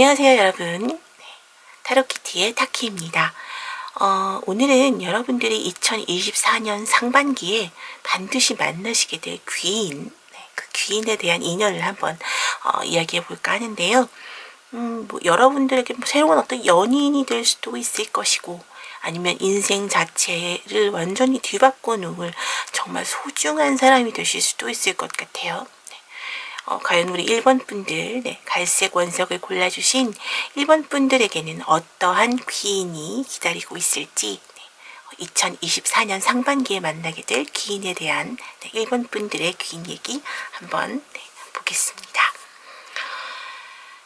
안녕하세요 여러분. 네, 타로키티의 타키입니다. 오늘은 여러분들이 2024년 상반기에 반드시 만나시게 될 귀인, 그 귀인에 대한 인연을 한번 이야기해 볼까 하는데요. 여러분들에게 새로운 어떤 연인이 될 수도 있을 것이고, 아니면 인생 자체를 완전히 뒤바꿔 놓을 정말 소중한 사람이 되실 수도 있을 것 같아요. 과연 우리 1번 분들, 갈색 원석을 골라주신 1번 분들에게는 어떠한 귀인이 기다리고 있을지, 2024년 상반기에 만나게 될 귀인에 대한 1번 분들의 귀인 얘기 한번 보겠습니다.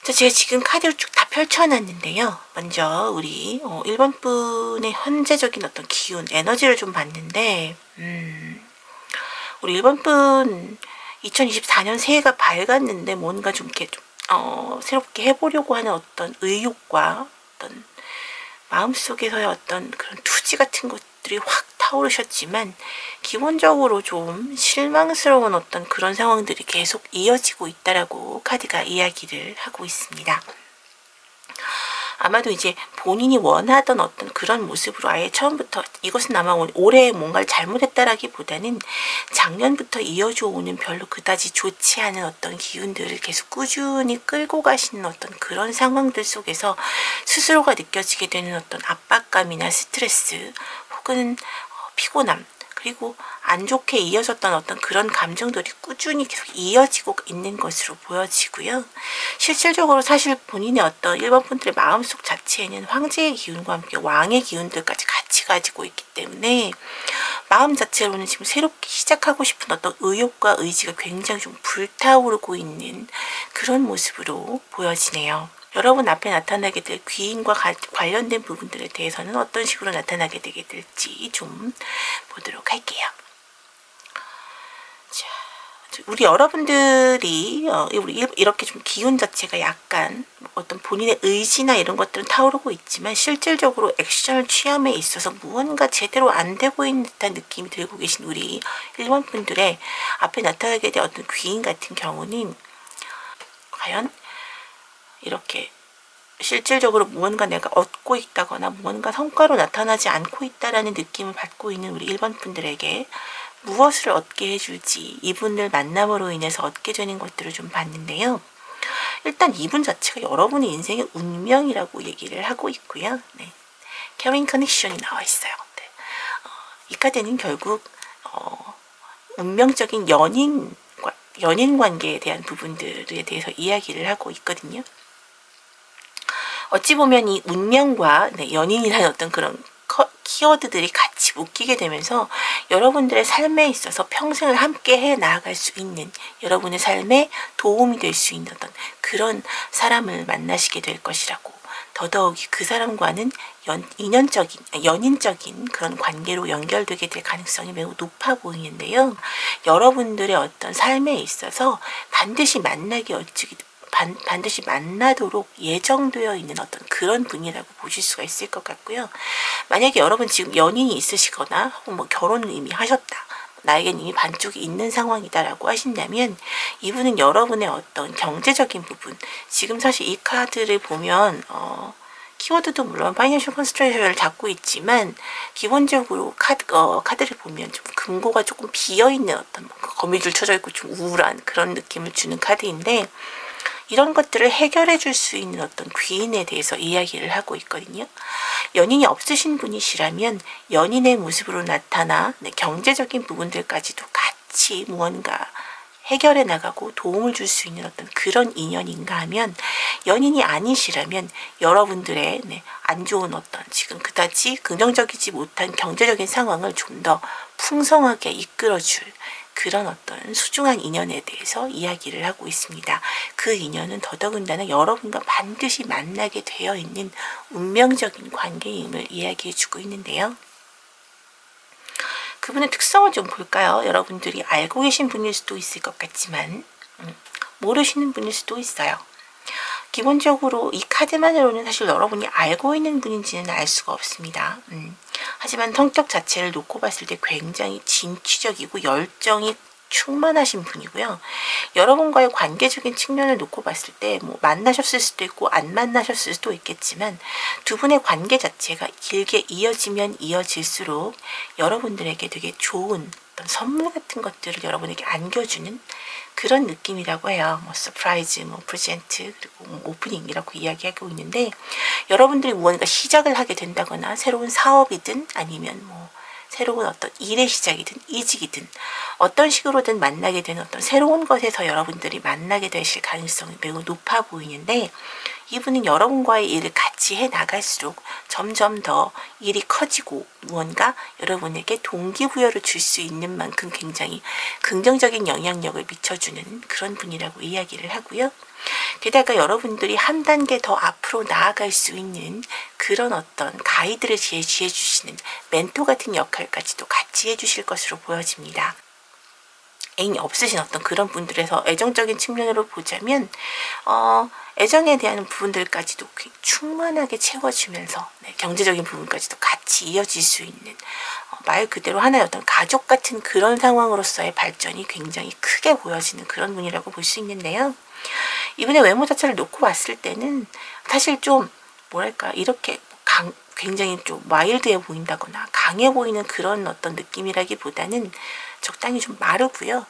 제가 지금 카드를 쭉 다 펼쳐놨는데요. 먼저 우리 1번 분의 현재적인 어떤 기운, 에너지를 좀 봤는데, 우리 1번 분 2024년 새해가 밝았는데 뭔가 좀 이렇게 새롭게 해보려고 하는 어떤 의욕과 어떤 마음속에서의 어떤 그런 투지 같은 것들이 확 타오르셨지만, 기본적으로 좀 실망스러운 어떤 그런 상황들이 계속 이어지고 있다라고 카드가 이야기를 하고 있습니다. 아마도 이제 본인이 원하던 어떤 그런 모습으로 아예 처음부터, 이것은 아마 올해 뭔가를 잘못했다라기보다는 작년부터 이어져 오는 별로 그다지 좋지 않은 어떤 기운들을 계속 꾸준히 끌고 가시는 어떤 그런 상황들 속에서 스스로가 느껴지게 되는 어떤 압박감이나 스트레스 혹은 피곤함, 그리고 안 좋게 이어졌던 어떤 그런 감정들이 꾸준히 계속 이어지고 있는 것으로 보여지고요. 실질적으로 사실 본인의 어떤 1번 분들의 마음속 자체에는 황제의 기운과 함께 왕의 기운들까지 같이 가지고 있기 때문에 마음 자체로는 지금 새롭게 시작하고 싶은 어떤 의욕과 의지가 굉장히 좀 불타오르고 있는 그런 모습으로 보여지네요. 여러분 앞에 나타나게 될 귀인과 관련된 부분들에 대해서는 어떤 식으로 나타나게 되게 될지 좀 보도록 할게요. 자, 우리 여러분들이 우리 이렇게 좀 기운 자체가 약간 어떤 본인의 의지나 이런 것들은 타오르고 있지만, 실질적으로 액션을 취함에 있어서 무언가 제대로 안 되고 있는 듯한 느낌이 들고 계신 우리 1번 분들의 앞에 나타나게 될 어떤 귀인 같은 경우는 과연 이렇게 실질적으로 무언가 내가 얻고 있다거나 무언가 성과로 나타나지 않고 있다라는 느낌을 받고 있는 우리 1번 분들에게 무엇을 얻게 해줄지, 이분을 만남으로 인해서 얻게 되는 것들을 좀 봤는데요. 일단 이분 자체가 여러분의 인생의 운명이라고 얘기를 하고 있고요. 캐링 커넥션이 나와 있어요. 이 카드는 결국 운명적인 연인 관계에 대한 부분들에 대해서 이야기를 하고 있거든요. 어찌 보면 이 운명과 연인이라는 어떤 그런 키워드들이 같이 묶이게 되면서 여러분들의 삶에 있어서 평생을 함께 해 나아갈 수 있는, 여러분의 삶에 도움이 될 수 있는 어떤 그런 사람을 만나시게 될 것이라고, 더더욱이 그 사람과는 연인적인 그런 관계로 연결되게 될 가능성이 매우 높아 보이는데요. 여러분들의 어떤 삶에 있어서 반드시 반드시 만나도록 예정되어 있는 어떤 그런 분이라고 보실 수가 있을 것 같고요. 만약에 여러분 지금 연인이 있으시거나 혹은 결혼을 이미 하셨다, 나에겐 이미 반쪽이 있는 상황이다라고 하신다면, 이분은 여러분의 어떤 경제적인 부분, 지금 사실 이 카드를 보면 키워드도 물론 파이낸셜 컨스트레이션을 잡고 있지만, 기본적으로 카드를 보면 좀 금고가 조금 비어있는 어떤 거미줄 쳐져 있고 좀 우울한 그런 느낌을 주는 카드인데, 이런 것들을 해결해 줄 수 있는 어떤 귀인에 대해서 이야기를 하고 있거든요. 연인이 없으신 분이시라면 연인의 모습으로 나타나 경제적인 부분들까지도 같이 무언가 해결해 나가고 도움을 줄 수 있는 어떤 그런 인연인가 하면, 연인이 아니시라면 여러분들의 안 좋은 어떤 지금 그다지 긍정적이지 못한 경제적인 상황을 좀 더 풍성하게 이끌어줄 그런 어떤 소중한 인연에 대해서 이야기를 하고 있습니다. 그 인연은 더더군다나 여러분과 반드시 만나게 되어 있는 운명적인 관계임을 이야기해 주고 있는데요. 그분의 특성을 좀 볼까요? 여러분들이 알고 계신 분일 수도 있을 것 같지만 모르시는 분일 수도 있어요. 기본적으로 이 카드만으로는 사실 여러분이 알고 있는 분인지는 알 수가 없습니다. 하지만 성격 자체를 놓고 봤을 때 굉장히 진취적이고 열정이 충만하신 분이고요. 여러분과의 관계적인 측면을 놓고 봤을 때 뭐 만나셨을 수도 있고 안 만나셨을 수도 있겠지만 두 분의 관계 자체가 길게 이어지면 이어질수록 여러분들에게 되게 좋은 어떤 선물 같은 것들을 여러분에게 안겨주는 그런 느낌이라고 해요. 뭐 서프라이즈, 뭐 프레젠트, 그리고 뭐 오프닝이라고 이야기하고 있는데, 여러분들이 무언가 시작을 하게 된다거나 새로운 사업이든 아니면 뭐 새로운 어떤 일의 시작이든 이직이든 어떤 식으로든 만나게 되는 어떤 새로운 것에서 여러분들이 만나게 되실 가능성이 매우 높아 보이는데, 이분은 여러분과의 일을 같이 해 나갈수록 점점 더 일이 커지고 무언가 여러분에게 동기부여를 줄 수 있는 만큼 굉장히 긍정적인 영향력을 미쳐주는 그런 분이라고 이야기를 하고요. 게다가 여러분들이 한 단계 더 앞으로 나아갈 수 있는 그런 어떤 가이드를 제시해 주시는 멘토 같은 역할까지도 같이 해주실 것으로 보여집니다. 애인이 없으신 어떤 그런 분들에서 애정적인 측면으로 보자면 애정에 대한 부분들까지도 충만하게 채워주면서 경제적인 부분까지도 같이 이어질 수 있는 말 그대로 하나의 어떤 가족 같은 그런 상황으로서의 발전이 굉장히 크게 보여지는 그런 분이라고 볼 수 있는데요. 이분의 외모 자체를 놓고 봤을 때는 사실 좀 뭐랄까 이렇게 굉장히 좀 와일드해 보인다거나 강해 보이는 그런 어떤 느낌이라기보다는 적당히 좀 마르고요.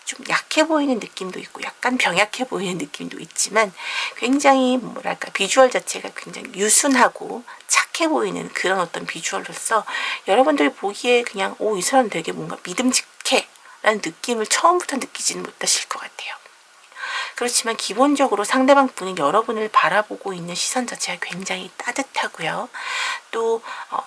좀 약해 보이는 느낌도 있고 약간 병약해 보이는 느낌도 있지만 굉장히 뭐랄까 비주얼 자체가 굉장히 유순하고 착해 보이는 그런 어떤 비주얼로서 여러분들이 보기에 그냥 이 사람 되게 뭔가 믿음직해 라는 느낌을 처음부터 느끼지는 못하실 것 같아요. 그렇지만 기본적으로 상대방 분은 여러분을 바라보고 있는 시선 자체가 굉장히 따뜻하고요. 또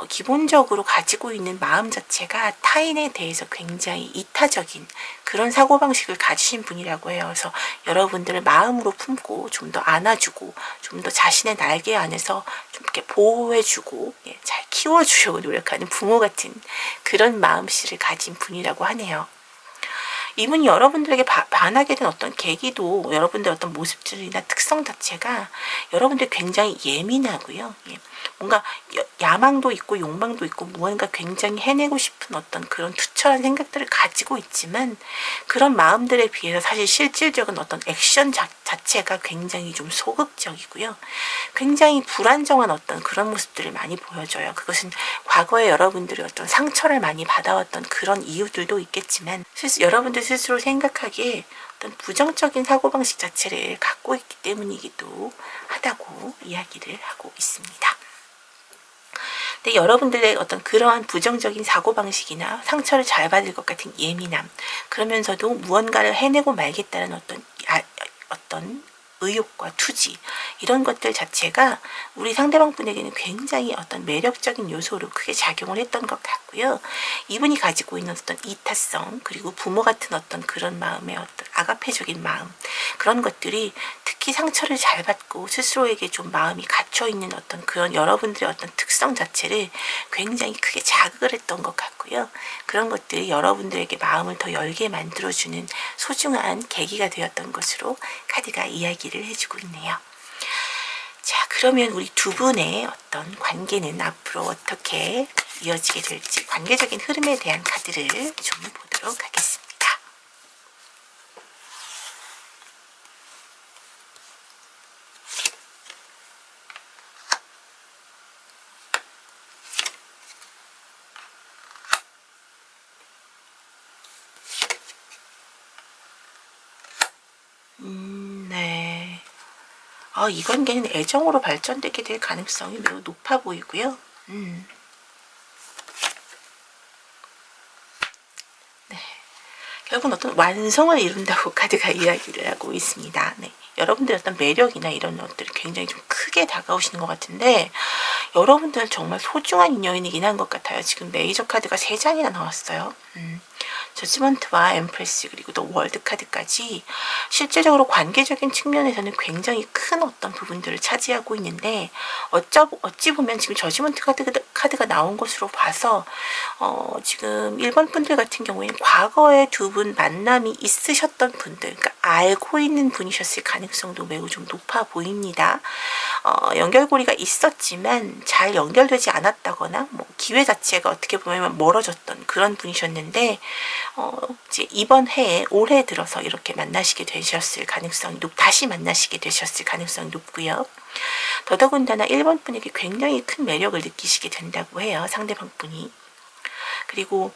기본적으로 가지고 있는 마음 자체가 타인에 대해서 굉장히 이타적인 그런 사고방식을 가지신 분이라고 해요. 그래서 여러분들을 마음으로 품고 좀 더 안아주고 좀 더 자신의 날개 안에서 좀 이렇게 보호해주고 잘 키워주려고 노력하는 부모 같은 그런 마음씨를 가진 분이라고 하네요. 이분이 여러분들에게 반하게 된 어떤 계기도 여러분들의 어떤 모습들이나 특성 자체가 여러분들 굉장히 예민하고요. 뭔가 야망도 있고 욕망도 있고 무언가 굉장히 해내고 싶은 어떤 그런 투철한 생각들을 가지고 있지만 그런 마음들에 비해서 사실 실질적인 어떤 액션 자체가 굉장히 좀 소극적이고요. 굉장히 불안정한 어떤 그런 모습들을 많이 보여줘요. 그것은 과거에 여러분들이 어떤 상처를 많이 받아왔던 그런 이유들도 있겠지만 여러분들 스스로 생각하기에 어떤 부정적인 사고방식 자체를 갖고 있기 때문이기도 하다고 이야기를 하고 있습니다. 근데 여러분들의 어떤 그러한 부정적인 사고방식이나 상처를 잘 받을 것 같은 예민함, 그러면서도 무언가를 해내고 말겠다는 어떤 의욕과 투지 이런 것들 자체가 우리 상대방 분에게는 굉장히 어떤 매력적인 요소로 크게 작용을 했던 것 같고요. 이분이 가지고 있는 어떤 이타성 그리고 부모 같은 어떤 그런 마음의 어떤 아가페적인 마음 그런 것들이 특히 상처를 잘 받고 스스로에게 좀 마음이 갇혀있는 어떤 그런 여러분들의 어떤 특성 자체를 굉장히 크게 자극을 했던 것 같고요. 그런 것들이 여러분들에게 마음을 더 열게 만들어주는 소중한 계기가 되었던 것으로 카드가 이야기를 해주고 있네요. 자, 그러면 우리 두 분의 어떤 관계는 앞으로 어떻게 이어지게 될지 관계적인 흐름에 대한 카드를 좀 보도록 하겠습니다. 네. 이 관계는 애정으로 발전되게 될 가능성이 매우 높아 보이고요. 네. 결국은 어떤 완성을 이룬다고 카드가 이야기를 하고 있습니다. 네. 여러분들의 어떤 매력이나 이런 것들이 굉장히 좀 크게 다가오시는 것 같은데 여러분들은 정말 소중한 인연이긴 한 것 같아요. 지금 메이저 카드가 3장이나 나왔어요. 저지먼트와 엠프레스 그리고 또 월드 카드까지 실질적으로 관계적인 측면에서는 굉장히 큰 어떤 부분들을 차지하고 있는데 어찌 보면 지금 저지먼트 카드가 나온 것으로 봐서 지금 1번 분들 같은 경우에는 과거에 두 분 만남이 있으셨던 분들, 그러니까 알고 있는 분이셨을 가능성도 매우 좀 높아 보입니다. 연결고리가 있었지만 잘 연결되지 않았다거나 뭐 기회 자체가 어떻게 보면 멀어졌던 그런 분이셨는데 이제 이번 해에 올해 들어서 이렇게 만나시게 되셨을 가능성이 다시 만나시게 되셨을 가능성이 높고요. 더더군다나 1번 분에게 굉장히 큰 매력을 느끼시게 된다고 해요. 상대방 분이. 그리고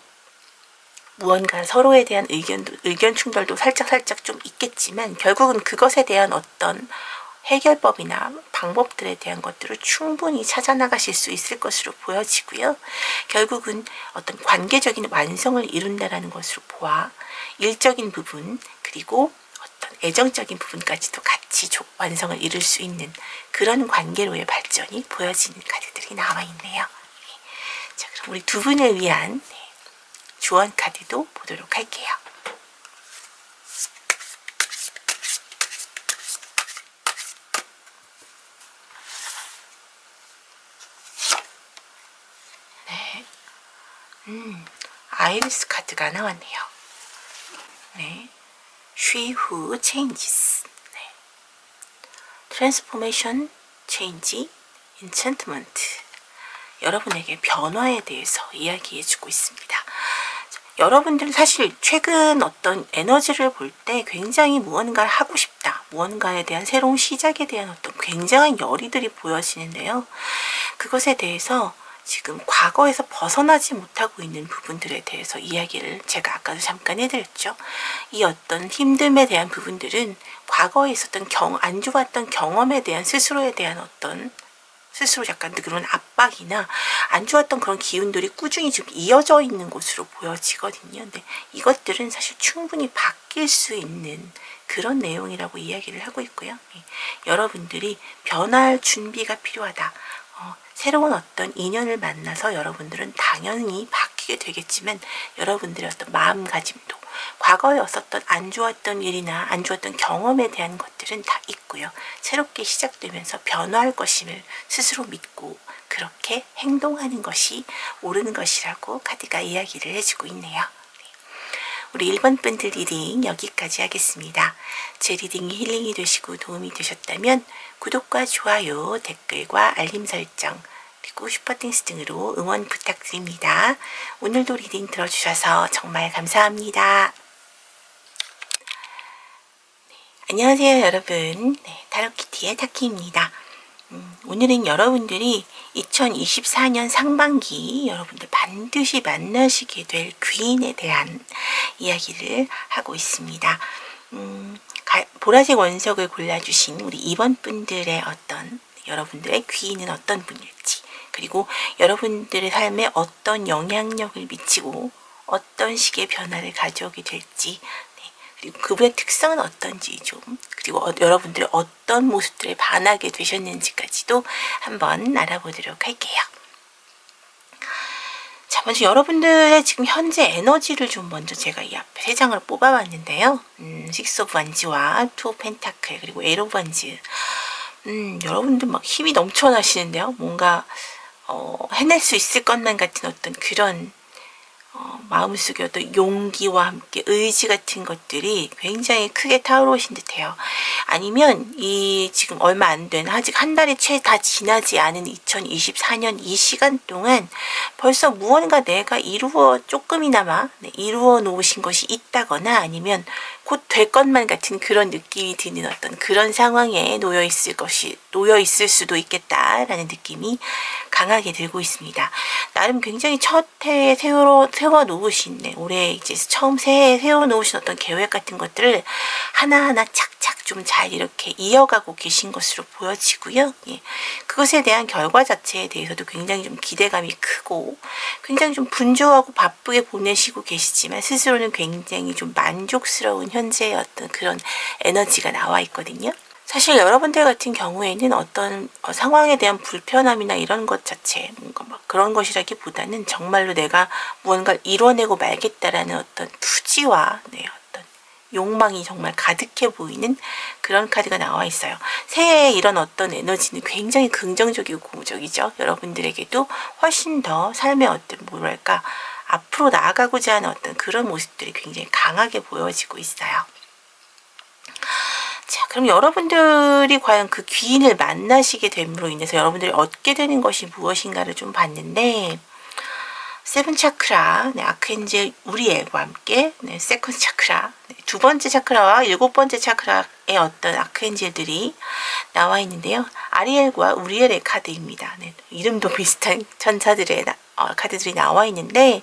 무언가 서로에 대한 의견 충돌도 살짝 좀 있겠지만 결국은 그것에 대한 어떤 해결법이나 방법들에 대한 것들을 충분히 찾아나가실 수 있을 것으로 보여지고요. 결국은 어떤 관계적인 완성을 이룬다라는 것으로 보아 일적인 부분 그리고 어떤 애정적인 부분까지도 같이 완성을 이룰 수 있는 그런 관계로의 발전이 보여지는 카드들이 나와 있네요. 자, 그럼 우리 두 분을 위한 조언 카드도 보도록 할게요. 네, 아이리스 카드가 나왔네요. 네, She who changes. 네. Transformation, change, enchantment. 여러분에게 변화에 대해서 이야기해주고 있습니다. 여러분들은 사실 최근 어떤 에너지를 볼 때 굉장히 무언가를 하고 싶다, 무언가에 대한 새로운 시작에 대한 어떤 굉장한 열의들이 보여지는데요. 그것에 대해서 지금 과거에서 벗어나지 못하고 있는 부분들에 대해서 이야기를 제가 아까도 잠깐 해드렸죠. 이 어떤 힘듦에 대한 부분들은 과거에 있었던 안 좋았던 경험에 대한 스스로에 대한 어떤 스스로 약간 그런 압박이나 안 좋았던 그런 기운들이 꾸준히 좀 이어져 있는 것으로 보여지거든요. 근데 이것들은 사실 충분히 바뀔 수 있는 그런 내용이라고 이야기를 하고 있고요. 여러분들이 변화할 준비가 필요하다. 새로운 어떤 인연을 만나서 여러분들은 당연히 바뀌게 되겠지만 여러분들의 어떤 마음가짐도 과거에 없었던 안 좋았던 일이나 안 좋았던 경험에 대한 것들은 다 있고요. 새롭게 시작되면서 변화할 것임을 스스로 믿고 그렇게 행동하는 것이 옳은 것이라고 카드가 이야기를 해주고 있네요. 우리 1번 분들 리딩 여기까지 하겠습니다. 제 리딩이 힐링이 되시고 도움이 되셨다면 구독과 좋아요, 댓글과 알림 설정 그리고 슈퍼땡스 등으로 응원 부탁드립니다. 오늘도 리딩 들어주셔서 정말 감사합니다. 안녕하세요 여러분. 타로키티의 타키입니다. 오늘은 여러분들이 2024년 상반기 여러분들 반드시 만나시게 될 귀인에 대한 이야기를 하고 있습니다. 보라색 원석을 골라주신 우리 2번 분들의 어떤 여러분들의 귀인은 어떤 분일지 그리고 여러분들의 삶에 어떤 영향력을 미치고 어떤 식의 변화를 가져오게 될지 그리고 그분의 특성은 어떤지 좀 그리고 여러분들이 어떤 모습들에 반하게 되셨는지까지도 한번 알아보도록 할게요. 자, 먼저 여러분들의 지금 현재 에너지를 좀 먼저 제가 이 앞에 3장으로 뽑아봤는데요. 식스 오브 완즈와 투 오브 펜타클 그리고 에이트 오브 완즈. 여러분들 막 힘이 넘쳐나시는데요. 뭔가 해낼 수 있을 것만 같은 어떤 그런 마음속에 어떤 용기와 함께 의지 같은 것들이 굉장히 크게 타오르신 듯해요. 아니면 이 지금 얼마 안 된 아직 한 달이 채 다 지나지 않은 2024년 이 시간 동안 벌써 무언가 내가 조금이나마 이루어 놓으신 것이 있다거나 아니면 곧 될 것만 같은 그런 느낌이 드는 어떤 그런 상황에 놓여 있을 수도 있겠다라는 느낌이 강하게 들고 있습니다. 나름 굉장히 첫 해에 세워 놓으신 올해 이제 처음 새해에 세워 놓으신 어떤 계획 같은 것들을 하나하나 착착 좀 잘 이렇게 이어가고 계신 것으로 보여지고요. 예. 그것에 대한 결과 자체에 대해서도 굉장히 좀 기대감이 크고 굉장히 좀 분주하고 바쁘게 보내시고 계시지만 스스로는 굉장히 좀 만족스러운 현재의 어떤 그런 에너지가 나와 있거든요. 사실 여러분들 같은 경우에는 어떤 상황에 대한 불편함이나 이런 것 자체 뭔가 막 그런 것이라기보다는 정말로 내가 무언가를 이뤄내고 말겠다라는 어떤 투지와 어떤 욕망이 정말 가득해 보이는 그런 카드가 나와 있어요. 새해에 이런 어떤 에너지는 굉장히 긍정적이고 고무적이죠. 여러분들에게도 훨씬 더 삶의 어떤 뭐랄까 앞으로 나아가고자 하는 어떤 그런 모습들이 굉장히 강하게 보여지고 있어요. 자, 그럼 여러분들이 과연 그 귀인을 만나시게 됨으로 인해서 여러분들이 얻게 되는 것이 무엇인가를 좀 봤는데, 세븐 차크라, 네, 아크엔젤 우리엘과 함께, 네, 세컨드 차크라, 네, 두 번째 차크라와 일곱 번째 차크라의 어떤 아크엔젤들이 나와 있는데요. 아리엘과 우리엘의 카드입니다. 네, 이름도 비슷한 천사들의 카드들이 나와 있는데,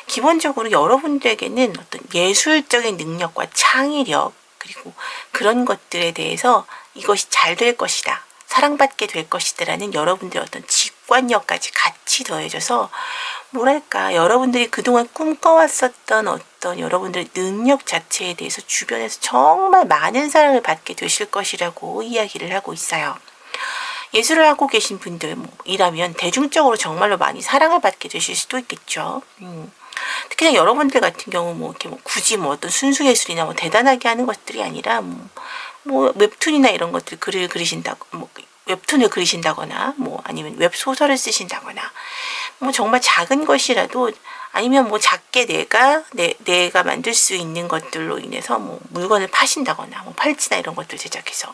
기본적으로 여러분들에게는 어떤 예술적인 능력과 창의력, 그리고 그런 것들에 대해서 이것이 잘 될 것이다, 사랑받게 될 것이다 라는 여러분들의 어떤 직관력까지 같이 더해져서 뭐랄까 여러분들이 그동안 꿈꿔왔었던 어떤 여러분들의 능력 자체에 대해서 주변에서 정말 많은 사랑을 받게 되실 것이라고 이야기를 하고 있어요. 예술을 하고 계신 분들이라면 대중적으로 정말로 많이 사랑을 받게 되실 수도 있겠죠. 특히나 여러분들 같은 경우 이렇게 굳이 어떤 순수 예술이나 대단하게 하는 것들이 아니라 웹툰이나 이런 것들 글을 그리신다고 웹툰을 그리신다거나 아니면 웹소설을 쓰신다거나 정말 작은 것이라도 아니면 작게 내가 만들 수 있는 것들로 인해서 물건을 파신다거나 팔찌나 이런 것들 제작해서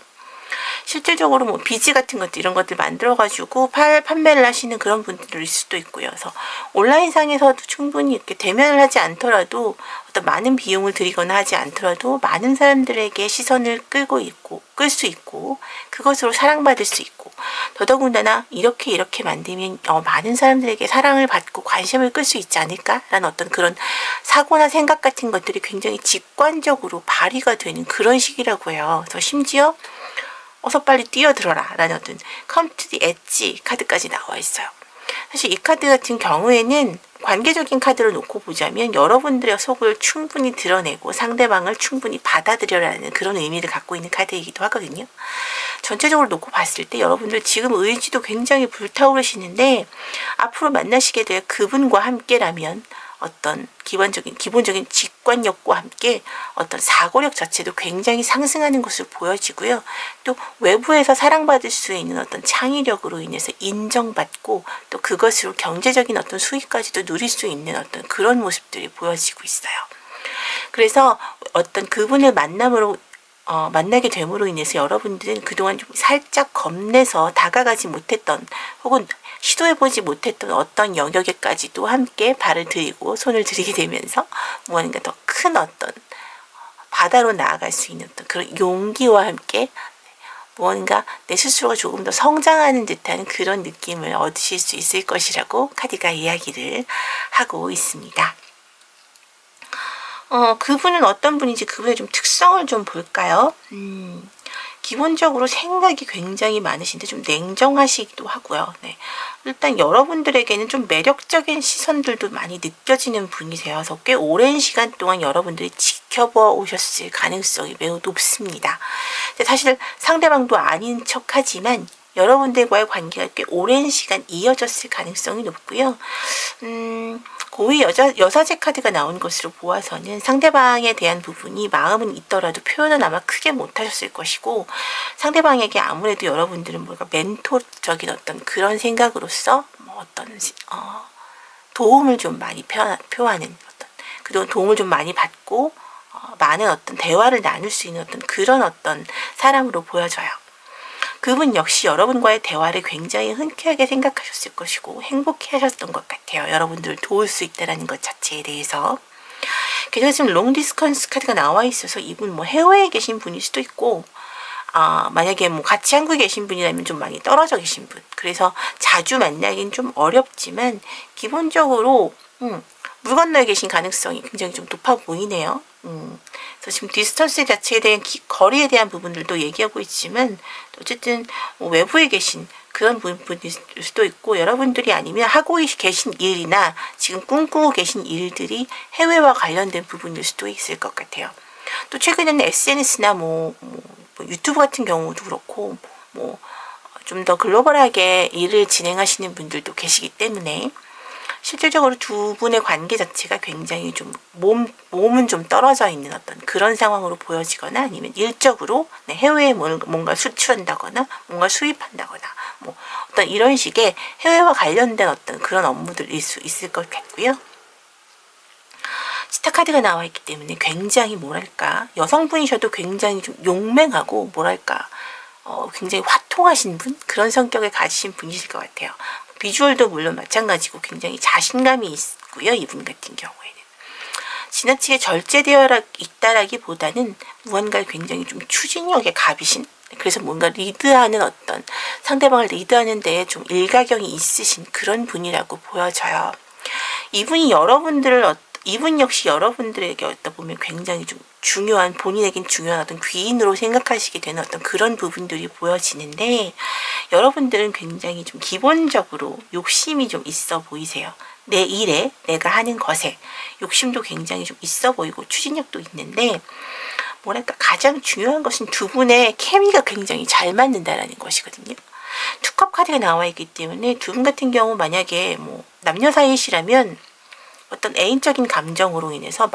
실질적으로 비즈 같은 것들 이런 것들 만들어 가지고 판매를 하시는 그런 분들일 수도 있고요. 그래서 온라인상에서도 충분히 이렇게 대면을 하지 않더라도 어떤 많은 비용을 들이거나 하지 않더라도 많은 사람들에게 시선을 끌 수 있고 그것으로 사랑받을 수 있고 더더군다나 이렇게 만들면 많은 사람들에게 사랑을 받고 관심을 끌 수 있지 않을까라는 어떤 그런 사고나 생각 같은 것들이 굉장히 직관적으로 발휘가 되는 그런 시기라고 해요. 그래서 심지어 어서 빨리 뛰어들어라 라는 어떤 come to the edge 카드까지 나와 있어요. 사실 이 카드 같은 경우에는 관계적인 카드를 놓고 보자면 여러분들의 속을 충분히 드러내고 상대방을 충분히 받아들여라는 그런 의미를 갖고 있는 카드이기도 하거든요. 전체적으로 놓고 봤을 때 여러분들 지금 의지도 굉장히 불타오르시는데 앞으로 만나시게 될 그분과 함께라면 어떤 기본적인 직관력과 함께 어떤 사고력 자체도 굉장히 상승하는 것으로 보여지고요. 또 외부에서 사랑받을 수 있는 어떤 창의력으로 인해서 인정받고 또 그것으로 경제적인 어떤 수익까지도 누릴 수 있는 어떤 그런 모습들이 보여지고 있어요. 그래서 어떤 그분을 만나게 됨으로 인해서 여러분들은 그동안 좀 살짝 겁내서 다가가지 못했던 혹은 시도해보지 못했던 어떤 영역에까지도 함께 발을 들이고 손을 들이게 되면서 무언가 더 큰 어떤 바다로 나아갈 수 있는 어떤 그런 용기와 함께 무언가 내 스스로가 조금 더 성장하는 듯한 그런 느낌을 얻으실 수 있을 것이라고 카드가 이야기를 하고 있습니다. 그분은 어떤 분인지 그분의 좀 특성을 좀 볼까요? 기본적으로 생각이 굉장히 많으신데 좀 냉정하시기도 하고요. 네. 일단 여러분들에게는 좀 매력적인 시선들도 많이 느껴지는 분이세요. 그래서 꽤 오랜 시간 동안 여러분들이 지켜봐 오셨을 가능성이 매우 높습니다. 사실 상대방도 아닌 척하지만 여러분들과의 관계가 꽤 오랜 시간 이어졌을 가능성이 높고요. 고위 여사제 카드가 나온 것으로 보아서는 상대방에 대한 부분이 마음은 있더라도 표현은 아마 크게 못하셨을 것이고 상대방에게 아무래도 여러분들은 뭔가 멘토적인 어떤 그런 생각으로서 어떤 도움을 좀 많이 표하는 그동안 도움을 좀 많이 받고 많은 어떤 대화를 나눌 수 있는 어떤 그런 어떤 사람으로 보여져요. 그분 역시 여러분과의 대화를 굉장히 흔쾌하게 생각하셨을 것이고 행복해 하셨던 것 같아요. 여러분들을 도울 수 있다는 것 자체에 대해서. 게다가 지금 롱 디스턴스 카드가 나와 있어서 이분 해외에 계신 분일 수도 있고 만약에 같이 한국에 계신 분이라면 좀 많이 떨어져 계신 분. 그래서 자주 만나긴 좀 어렵지만 기본적으로 물 건너에 계신 가능성이 굉장히 좀 높아 보이네요. 그래서 지금 디스턴스 자체에 대한 거리에 대한 부분들도 얘기하고 있지만 어쨌든 외부에 계신 그런 분일 수도 있고 여러분들이 아니면 하고 계신 일이나 지금 꿈꾸고 계신 일들이 해외와 관련된 부분일 수도 있을 것 같아요. 또 최근에는 SNS나 유튜브 같은 경우도 그렇고 좀 더 글로벌하게 일을 진행하시는 분들도 계시기 때문에 실질적으로 두 분의 관계 자체가 굉장히 좀 몸은 좀 떨어져 있는 어떤 그런 상황으로 보여지거나 아니면 일적으로 해외에 뭔가 수출한다거나 뭔가 수입한다거나 뭐 어떤 이런 식의 해외와 관련된 어떤 그런 업무들일 수 있을 것 같고요. 스타 카드가 나와 있기 때문에 굉장히 뭐랄까 여성분이셔도 굉장히 좀 용맹하고 뭐랄까 굉장히 화통하신 분 그런 성격을 가지신 분이실 것 같아요. 비주얼도 물론 마찬가지고 굉장히 자신감이 있고요. 이분 같은 경우에는 지나치게 절제되어 있다라기보다는 무언가를 굉장히 좀 추진력에 갑이신 그래서 뭔가 리드하는 어떤 상대방을 리드하는 데에 좀 일가견이 있으신 그런 분이라고 보여져요. 이분 역시 여러분들에게 어떤 보면 굉장히 좀 중요한 본인에겐 중요한 어떤 귀인으로 생각하시게 되는 어떤 그런 부분들이 보여지는데 여러분들은 굉장히 좀 기본적으로 욕심이 좀 있어 보이세요. 내 일에 내가 하는 것에 욕심도 굉장히 좀 있어 보이고 추진력도 있는데 뭐랄까 가장 중요한 것은 두 분의 케미가 굉장히 잘 맞는다라는 것이거든요. 투컵 카드가 나와 있기 때문에 두 분 같은 경우 만약에 뭐 남녀 사이시라면 어떤 애인적인 감정으로 인해서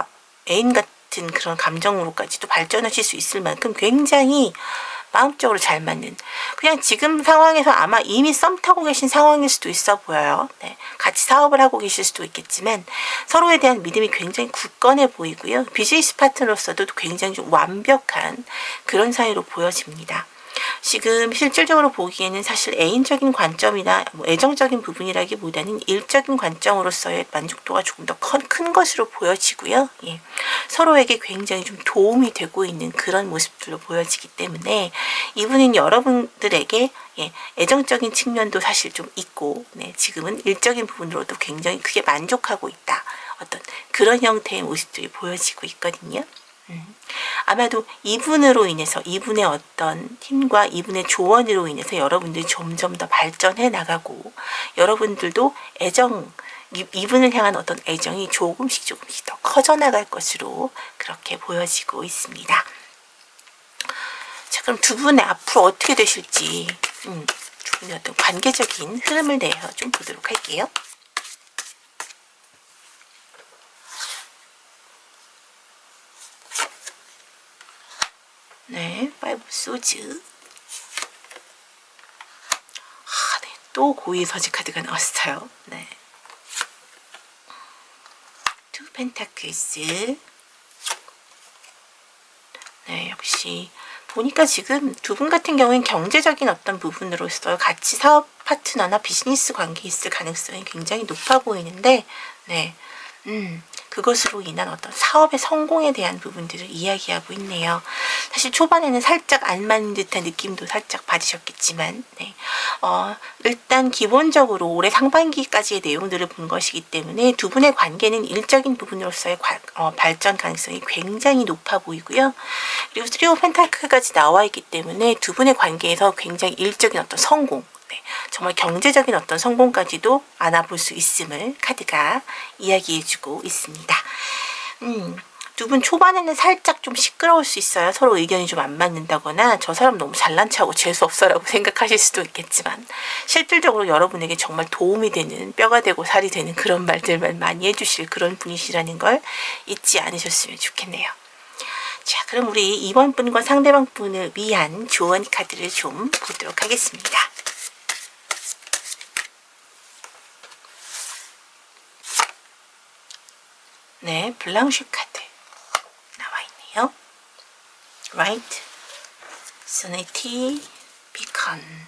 애인 같은 그런 감정으로까지도 발전하실 수 있을 만큼 굉장히 마음적으로 잘 맞는 그냥 지금 상황에서 아마 이미 썸 타고 계신 상황일 수도 있어 보여요. 네, 같이 사업을 하고 계실 수도 있겠지만 서로에 대한 믿음이 굉장히 굳건해 보이고요. 비즈니스 파트너로서도 굉장히 좀 완벽한 그런 사이로 보여집니다. 지금 실질적으로 보기에는 사실 애인적인 관점이나 뭐 애정적인 부분이라기보다는 일적인 관점으로서의 만족도가 조금 더 큰 것으로 보여지고요. 예. 서로에게 굉장히 좀 도움이 되고 있는 그런 모습들로 보여지기 때문에 이분은 여러분들에게 애정적인 측면도 사실 좀 있고 지금은 일적인 부분으로도 굉장히 크게 만족하고 있다. 어떤 그런 형태의 모습들이 보여지고 있거든요. 아마도 이분으로 인해서 이분의 어떤 힘과 이분의 조언으로 인해서 여러분들이 점점 더 발전해 나가고 여러분들도 이분을 향한 어떤 애정이 조금씩 더 커져 나갈 것으로 그렇게 보여지고 있습니다. 자, 그럼 두 분의 앞으로 어떻게 되실지 두 분의 어떤 관계적인 흐름을 내어 좀 보도록 할게요. 네, 5 소즈. 네, 또 고위 서지 카드가 나왔어요. 네. 2 펜타클스. 네, 역시 보니까 지금 두 분 같은 경우엔 경제적인 어떤 부분으로서 같이 사업 파트너나 비즈니스 관계에 있을 가능성이 굉장히 높아 보이는데, 네, 그것으로 인한 어떤 사업의 성공에 대한 부분들을 이야기하고 있네요. 사실 초반에는 살짝 안 맞는 듯한 느낌도 살짝 받으셨겠지만 일단 기본적으로 올해 상반기까지의 내용들을 본 것이기 때문에 두 분의 관계는 일적인 부분으로서의 발전 가능성이 굉장히 높아 보이고요. 그리고 3 오브 펜타클까지 나와 있기 때문에 두 분의 관계에서 굉장히 일적인 어떤 성공 정말 경제적인 어떤 성공까지도 안아볼 수 있음을 카드가 이야기해주고 있습니다. 두 분 초반에는 살짝 좀 시끄러울 수 있어요. 서로 의견이 좀 안 맞는다거나 저 사람 너무 잘난 척하고 재수없어 라고 생각하실 수도 있겠지만 실질적으로 여러분에게 정말 도움이 되는 뼈가 되고 살이 되는 그런 말들만 많이 해주실 그런 분이시라는 걸 잊지 않으셨으면 좋겠네요. 자, 그럼 우리 이번 분과 상대방 분을 위한 조언 카드를 좀 보도록 하겠습니다. 네, 블랑슈 카드 나와 있네요. Right, Sanity, Beacon.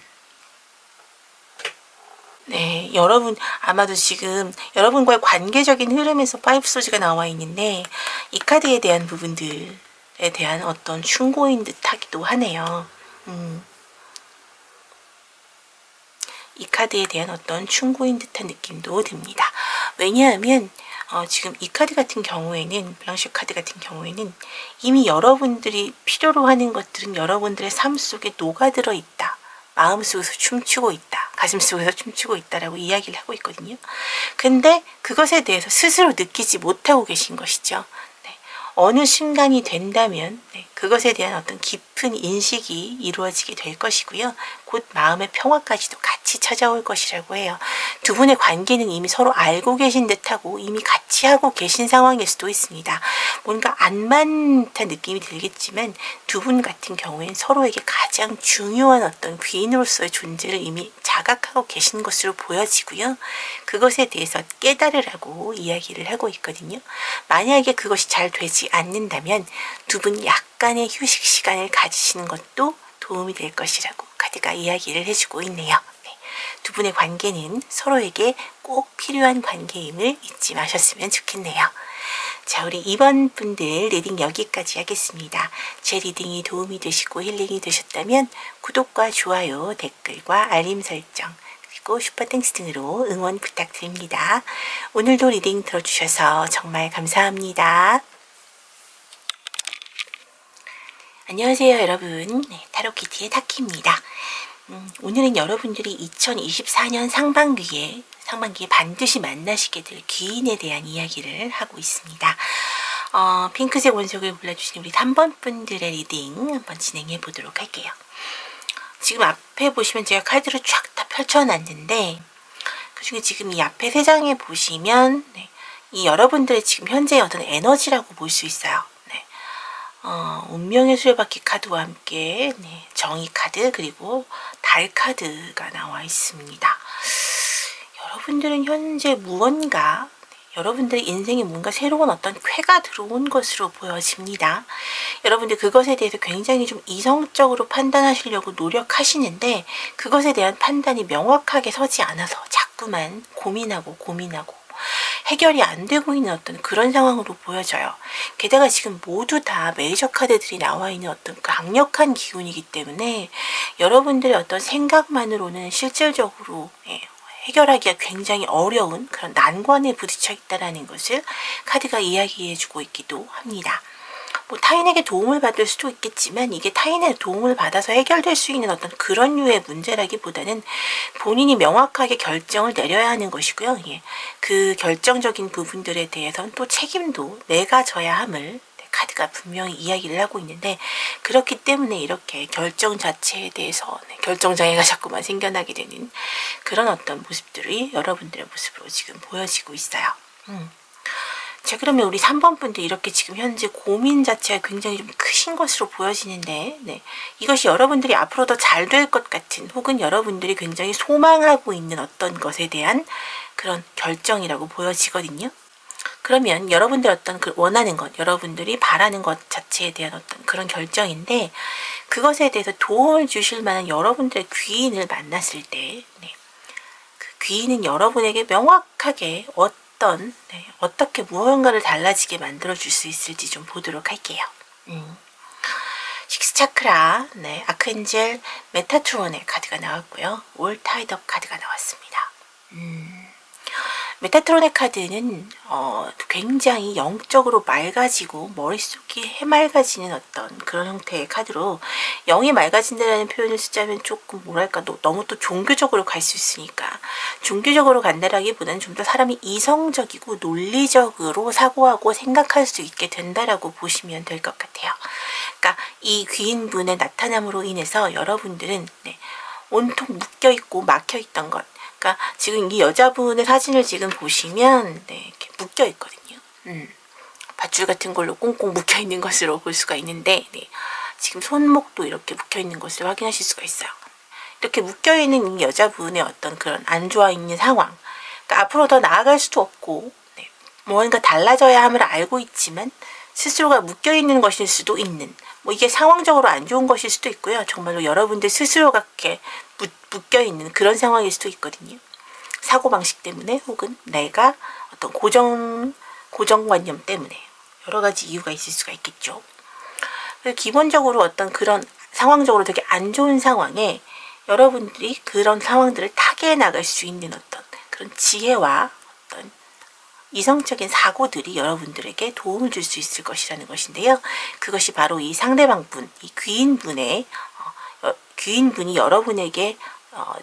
네, 여러분 아마도 지금 여러분과의 관계적인 흐름에서 5 소지가 나와 있는데 이 카드에 대한 부분들에 대한 어떤 충고인 듯 하기도 하네요. 이 카드에 대한 어떤 충고인 듯한 느낌도 듭니다. 왜냐하면 지금 이 카드 같은 경우에는 블랑슈 카드 같은 경우에는 이미 여러분들이 필요로 하는 것들은 여러분들의 삶 속에 녹아들어 있다. 마음속에서 춤추고 있다. 가슴속에서 춤추고 있다라고 이야기를 하고 있거든요. 근데 그것에 대해서 스스로 느끼지 못하고 계신 것이죠. 네. 어느 순간이 된다면 그것에 대한 어떤 깊은 인식이 이루어지게 될 것이고요. 곧 마음의 평화까지도 같이 찾아올 것이라고 해요. 두 분의 관계는 이미 서로 알고 계신 듯하고 이미 같이 하고 계신 상황일 수도 있습니다. 뭔가 안 맞는 느낌이 들겠지만 두 분 같은 경우에는 서로에게 가장 중요한 어떤 귀인으로서의 존재를 이미 자각하고 계신 것으로 보여지고요. 그것에 대해서 깨달으라고 이야기를 하고 있거든요. 만약에 그것이 잘 되지 않는다면 두 분 약간의 휴식 시간을 가지시는 것도 도움이 될 것이라고 카드가 이야기를 해주고 있네요. 네. 두 분의 관계는 서로에게 꼭 필요한 관계임을 잊지 마셨으면 좋겠네요. 자, 우리 2번 분들 리딩 여기까지 하겠습니다. 제 리딩이 도움이 되시고 힐링이 되셨다면 구독과 좋아요, 댓글과 알림 설정, 그리고 슈퍼땡스 등으로 응원 부탁드립니다. 오늘도 리딩 들어주셔서 정말 감사합니다. 안녕하세요 여러분. 네, 타로키티의 타키입니다. 오늘은 여러분들이 2024년 상반기에 반드시 만나시게 될 귀인에 대한 이야기를 하고 있습니다. 핑크색 원석을 골라주신 우리 3번 분들의 리딩 한번 진행해 보도록 할게요. 지금 앞에 보시면 제가 카드를 쫙 다 펼쳐놨는데 그중에 지금 이 앞에 3장에 보시면 네, 이 여러분들의 지금 현재의 어떤 에너지라고 볼 수 있어요. 네. 운명의 수레바퀴 카드와 함께 네, 정의 카드 그리고 달 카드가 나와 있습니다. 여러분들은 현재 무언가 여러분들의 인생에 뭔가 새로운 어떤 쾌가 들어온 것으로 보여집니다. 여러분들 그것에 대해서 굉장히 좀 이성적으로 판단하시려고 노력하시는데 그것에 대한 판단이 명확하게 서지 않아서 자꾸만 고민하고 해결이 안 되고 있는 어떤 그런 상황으로 보여져요. 게다가 지금 모두 다 메이저 카드들이 나와 있는 어떤 강력한 기운이기 때문에 여러분들의 어떤 생각만으로는 실질적으로 해결하기가 굉장히 어려운 그런 난관에 부딪혀 있다는 것을 카드가 이야기해주고 있기도 합니다. 뭐 타인에게 도움을 받을 수도 있겠지만 이게 타인의 도움을 받아서 해결될 수 있는 어떤 그런 류의 문제라기보다는 본인이 명확하게 결정을 내려야 하는 것이고요. 예. 그 결정적인 부분들에 대해서는 또 책임도 내가 져야 함을 카드가 분명히 이야기를 하고 있는데 그렇기 때문에 이렇게 결정 자체에 대해서 결정장애가 자꾸만 생겨나게 되는 그런 어떤 모습들이 여러분들의 모습으로 지금 보여지고 있어요. 자, 그러면 우리 3번 분들 이렇게 지금 현재 고민 자체가 굉장히 좀 크신 것으로 보여지는데 네, 이것이 여러분들이 앞으로 더 잘 될 것 같은 혹은 여러분들이 굉장히 소망하고 있는 어떤 것에 대한 그런 결정이라고 보여지거든요. 그러면 여러분들 어떤 그 원하는 것, 여러분들이 바라는 것 자체에 대한 어떤 그런 결정인데 그것에 대해서 도움을 주실 만한 여러분들의 귀인을 만났을 때 네, 그 귀인은 여러분에게 명확하게 어떻게 무언가를 달라지게 만들어 줄 수 있을지 좀 보도록 할게요. 식스 차크라, 네, 아크엔젤 메타트론의 카드가 나왔고요. 올 타이드업 카드가 나왔습니다. 메타트론의 카드는 굉장히 영적으로 맑아지고 머릿속이 해맑아지는 어떤 그런 형태의 카드로 영이 맑아진다는 표현을 쓰자면 조금 뭐랄까 너무 또 종교적으로 갈 수 있으니까 종교적으로 간다라기보다는 좀 더 사람이 이성적이고 논리적으로 사고하고 생각할 수 있게 된다라고 보시면 될 것 같아요. 그러니까 이 귀인분의 나타남으로 인해서 여러분들은 네, 온통 묶여있고 막혀있던 것 그러니까 지금 이 여자분의 사진을 지금 보시면 네, 이렇게 묶여 있거든요. 밧줄 같은 걸로 꽁꽁 묶여 있는 것으로 볼 수가 있는데 네, 지금 손목도 이렇게 묶여 있는 것을 확인하실 수가 있어요. 이렇게 묶여 있는 이 여자분의 어떤 그런 안 좋아 있는 상황. 그러니까 앞으로 더 나아갈 수도 없고 네, 뭔가 달라져야 함을 알고 있지만 스스로가 묶여 있는 것일 수도 있는. 뭐 이게 상황적으로 안 좋은 것일 수도 있고요. 정말로 여러분들 스스로가 이렇게 묶여있는 그런 상황일 수도 있거든요. 사고방식 때문에 혹은 내가 어떤 고정관념 때문에 여러 가지 이유가 있을 수가 있겠죠. 기본적으로 어떤 그런 상황적으로 되게 안 좋은 상황에 여러분들이 그런 상황들을 타개해 나갈 수 있는 어떤 그런 지혜와 어떤 이성적인 사고들이 여러분들에게 도움을 줄 수 있을 것이라는 것인데요. 그것이 바로 이 상대방분, 이 귀인분이 여러분에게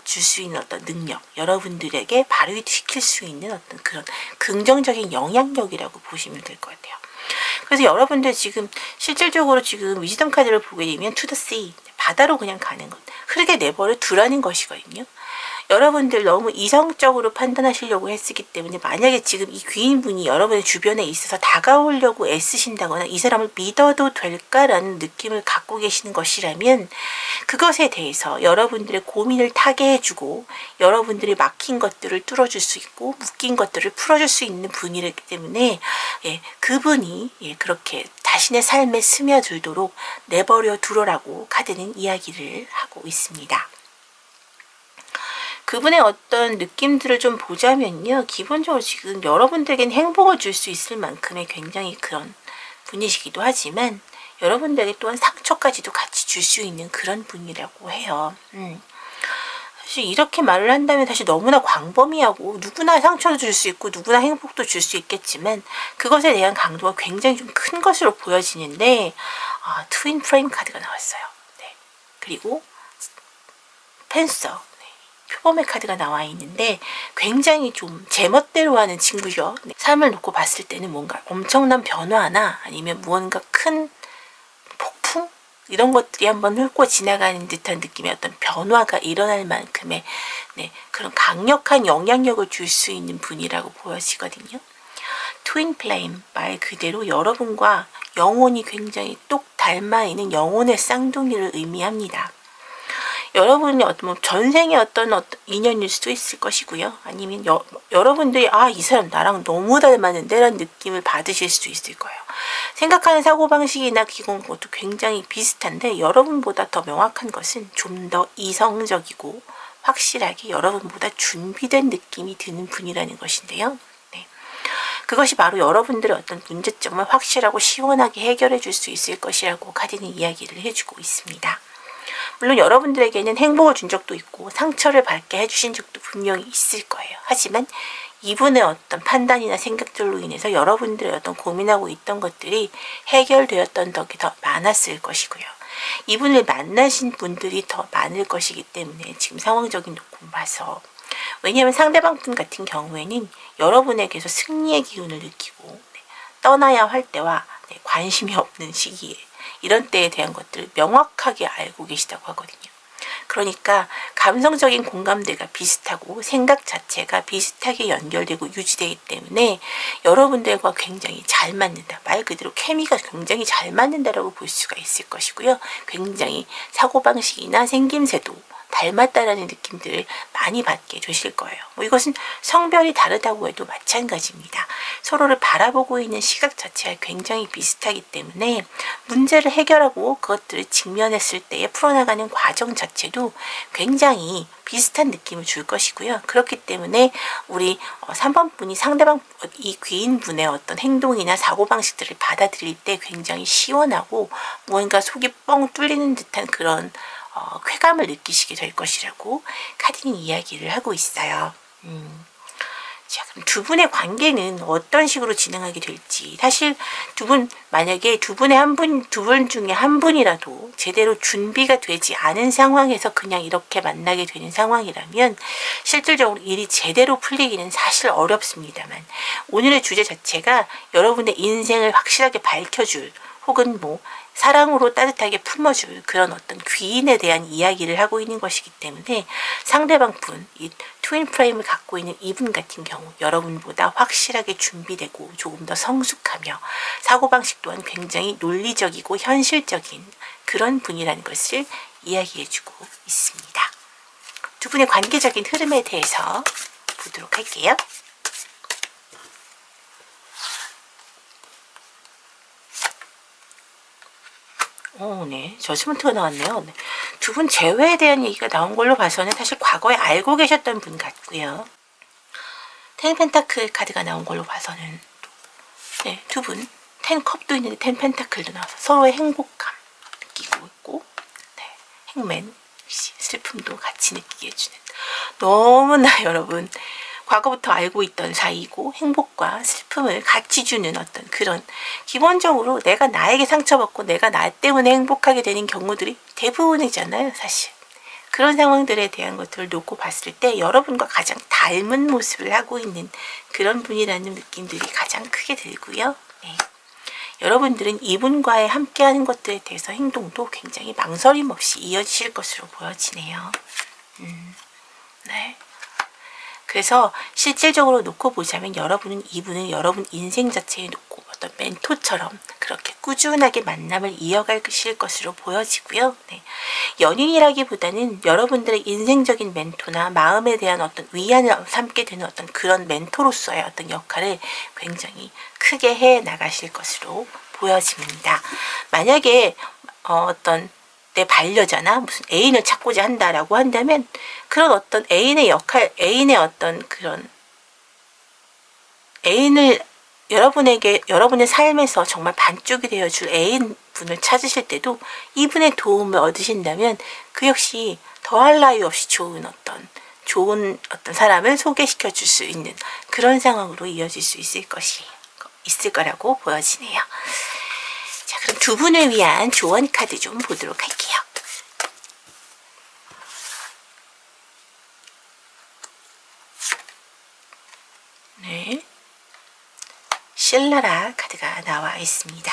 줄 수 있는 어떤 능력, 여러분들에게 발휘시킬 수 있는 어떤 그런 긍정적인 영향력이라고 보시면 될 것 같아요. 그래서 여러분들 지금 실질적으로 지금 위즈덤 카드를 보게 되면 to the sea, 바다로 그냥 가는 것, 흐르게 내버려 두라는 것이거든요. 여러분들 너무 이성적으로 판단하시려고 했기 때문에 만약에 지금 이 귀인분이 여러분의 주변에 있어서 다가오려고 애쓰신다거나 이 사람을 믿어도 될까라는 느낌을 갖고 계시는 것이라면 그것에 대해서 여러분들의 고민을 타게 해주고 여러분들이 막힌 것들을 뚫어줄 수 있고 묶인 것들을 풀어줄 수 있는 분이기 때문에 그분이 그렇게 자신의 삶에 스며들도록 내버려 두라고 카드는 이야기를 하고 있습니다. 그분의 어떤 느낌들을 좀 보자면요. 기본적으로 지금 여러분들에겐 행복을 줄 수 있을 만큼의 굉장히 그런 분이시기도 하지만 여러분들에게 또한 상처까지도 같이 줄 수 있는 그런 분이라고 해요. 사실 이렇게 말을 한다면 사실 너무나 광범위하고 누구나 상처도 줄 수 있고 누구나 행복도 줄 수 있겠지만 그것에 대한 강도가 굉장히 좀 큰 것으로 보여지는데 트윈 프레임 카드가 나왔어요. 네. 그리고 펜서 표범의 카드가 나와 있는데 굉장히 좀 제멋대로 하는 친구죠. 삶을 놓고 봤을 때는 뭔가 엄청난 변화나 아니면 무언가 큰 폭풍? 이런 것들이 한번 훑고 지나가는 듯한 느낌의 어떤 변화가 일어날 만큼의 그런 강력한 영향력을 줄 수 있는 분이라고 보여지거든요. 트윈 플레임, 말 그대로 여러분과 영혼이 굉장히 똑 닮아 있는 영혼의 쌍둥이를 의미합니다. 여러분이 어떤 전생의 어떤 인연일 수도 있을 것이고요. 아니면 여러분들이 이 사람 나랑 너무 닮았는데 라는 느낌을 받으실 수도 있을 거예요. 생각하는 사고방식이나 기본 것도 굉장히 비슷한데 여러분보다 더 명확한 것은 좀 더 이성적이고 확실하게 여러분보다 준비된 느낌이 드는 분이라는 것인데요. 그것이 바로 여러분들의 어떤 문제점을 확실하고 시원하게 해결해 줄 수 있을 것이라고 카드는 이야기를 해주고 있습니다. 물론 여러분들에게는 행복을 준 적도 있고 상처를 받게 해주신 적도 분명히 있을 거예요. 하지만 이분의 어떤 판단이나 생각들로 인해서 여러분들의 어떤 고민하고 있던 것들이 해결되었던 덕이 더 많았을 것이고요. 이분을 만나신 분들이 더 많을 것이기 때문에 지금 상황적인 놓고 봐서 왜냐하면 상대방 분 같은 경우에는 여러분에게서 승리의 기운을 느끼고 떠나야 할 때와 관심이 없는 시기에 이런 때에 대한 것들을 명확하게 알고 계시다고 하거든요. 그러니까 감성적인 공감대가 비슷하고 생각 자체가 비슷하게 연결되고 유지되기 때문에 여러분들과 굉장히 잘 맞는다. 말 그대로 케미가 굉장히 잘 맞는다라고 볼 수가 있을 것이고요. 굉장히 사고방식이나 생김새도 닮았다라는 느낌들을 많이 받게 되실 거예요. 이것은 성별이 다르다고 해도 마찬가지입니다. 서로를 바라보고 있는 시각 자체가 굉장히 비슷하기 때문에 문제를 해결하고 그것들을 직면했을 때에 풀어나가는 과정 자체도 굉장히 비슷한 느낌을 줄 것이고요. 그렇기 때문에 우리 3번 분이 상대방 이 귀인분의 어떤 행동이나 사고방식들을 받아들일 때 굉장히 시원하고 무언가 속이 뻥 뚫리는 듯한 그런 쾌감을 느끼시게 될 것이라고 카드는 이야기를 하고 있어요. 자, 그럼 두 분의 관계는 어떤 식으로 진행하게 될지. 사실 만약에 두 분 중에 한 분이라도 제대로 준비가 되지 않은 상황에서 그냥 이렇게 만나게 되는 상황이라면 실질적으로 일이 제대로 풀리기는 사실 어렵습니다만 오늘의 주제 자체가 여러분의 인생을 확실하게 밝혀줄 혹은 사랑으로 따뜻하게 품어줄 그런 어떤 귀인에 대한 이야기를 하고 있는 것이기 때문에 상대방 분, 이 트윈 프레임을 갖고 있는 이분 같은 경우 여러분보다 확실하게 준비되고 조금 더 성숙하며 사고방식 또한 굉장히 논리적이고 현실적인 그런 분이라는 것을 이야기해주고 있습니다. 두 분의 관계적인 흐름에 대해서 보도록 할게요. 네. 저지먼트가 나왔네요. 네. 두 분 재회에 대한 얘기가 나온 걸로 봐서는 사실 과거에 알고 계셨던 분 같고요. 텐 펜타클 카드가 나온 걸로 봐서는 두 분, 텐 컵도 있는데 텐 펜타클도 나와서 서로의 행복감 느끼고 있고 행맨, 슬픔도 같이 느끼게 해주는 너무나 여러분 과거부터 알고 있던 사이고 행복과 슬픔을 같이 주는 어떤 그런 기본적으로 내가 나에게 상처받고 내가 나 때문에 행복하게 되는 경우들이 대부분이잖아요. 사실 그런 상황들에 대한 것들을 놓고 봤을 때 여러분과 가장 닮은 모습을 하고 있는 그런 분이라는 느낌들이 가장 크게 들고요. 여러분들은 이분과의 함께하는 것들에 대해서 행동도 굉장히 망설임 없이 이어지실 것으로 보여지네요. 네. 그래서 실질적으로 놓고 보자면 여러분은 이분을 여러분 인생 자체에 놓고 어떤 멘토처럼 그렇게 꾸준하게 만남을 이어가실 것으로 보여지고요. 네. 연인이라기보다는 여러분들의 인생적인 멘토나 마음에 대한 어떤 위안을 삼게 되는 어떤 그런 멘토로서의 어떤 역할을 굉장히 크게 해 나가실 것으로 보여집니다. 만약에 어떤 내 반려자나 무슨 애인을 찾고자 한다라고 한다면 그런 어떤 애인의 역할, 애인의 어떤 그런 애인을 여러분의 삶에서 정말 반쪽이 되어줄 애인분을 찾으실 때도 이분의 도움을 얻으신다면 그 역시 더할 나위 없이 좋은 어떤 사람을 소개시켜 줄 수 있는 그런 상황으로 이어질 수 있을 거라고 보여지네요. 자, 그럼 두 분을 위한 조언 카드 좀 보도록 할게요. 네. 신라라 카드가 나와 있습니다.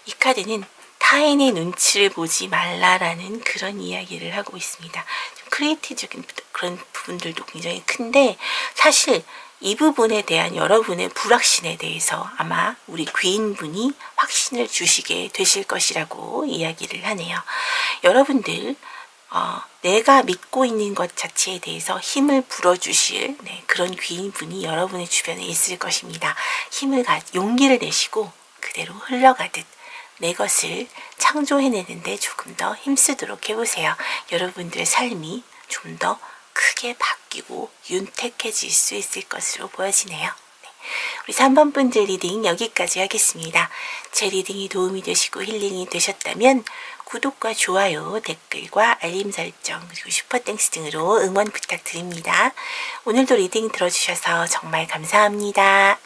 이 카드는 타인의 눈치를 보지 말라라는 그런 이야기를 하고 있습니다. 좀 크리에이티브적인 그런 부분들도 굉장히 큰데 사실 이 부분에 대한 여러분의 불확신에 대해서 아마 우리 귀인분이 확신을 주시게 되실 것이라고 이야기를 하네요. 여러분들 내가 믿고 있는 것 자체에 대해서 힘을 불어주실 그런 귀인분이 여러분의 주변에 있을 것입니다. 용기를 내시고 그대로 흘러가듯 내 것을 창조해내는데 조금 더 힘쓰도록 해보세요. 여러분들의 삶이 좀 더 크게 바뀌고 윤택해질 수 있을 것으로 보여지네요. 우리 3번 분들 리딩 여기까지 하겠습니다. 제 리딩이 도움이 되시고 힐링이 되셨다면 구독과 좋아요, 댓글과 알림 설정 그리고 슈퍼땡스 등으로 응원 부탁드립니다. 오늘도 리딩 들어주셔서 정말 감사합니다.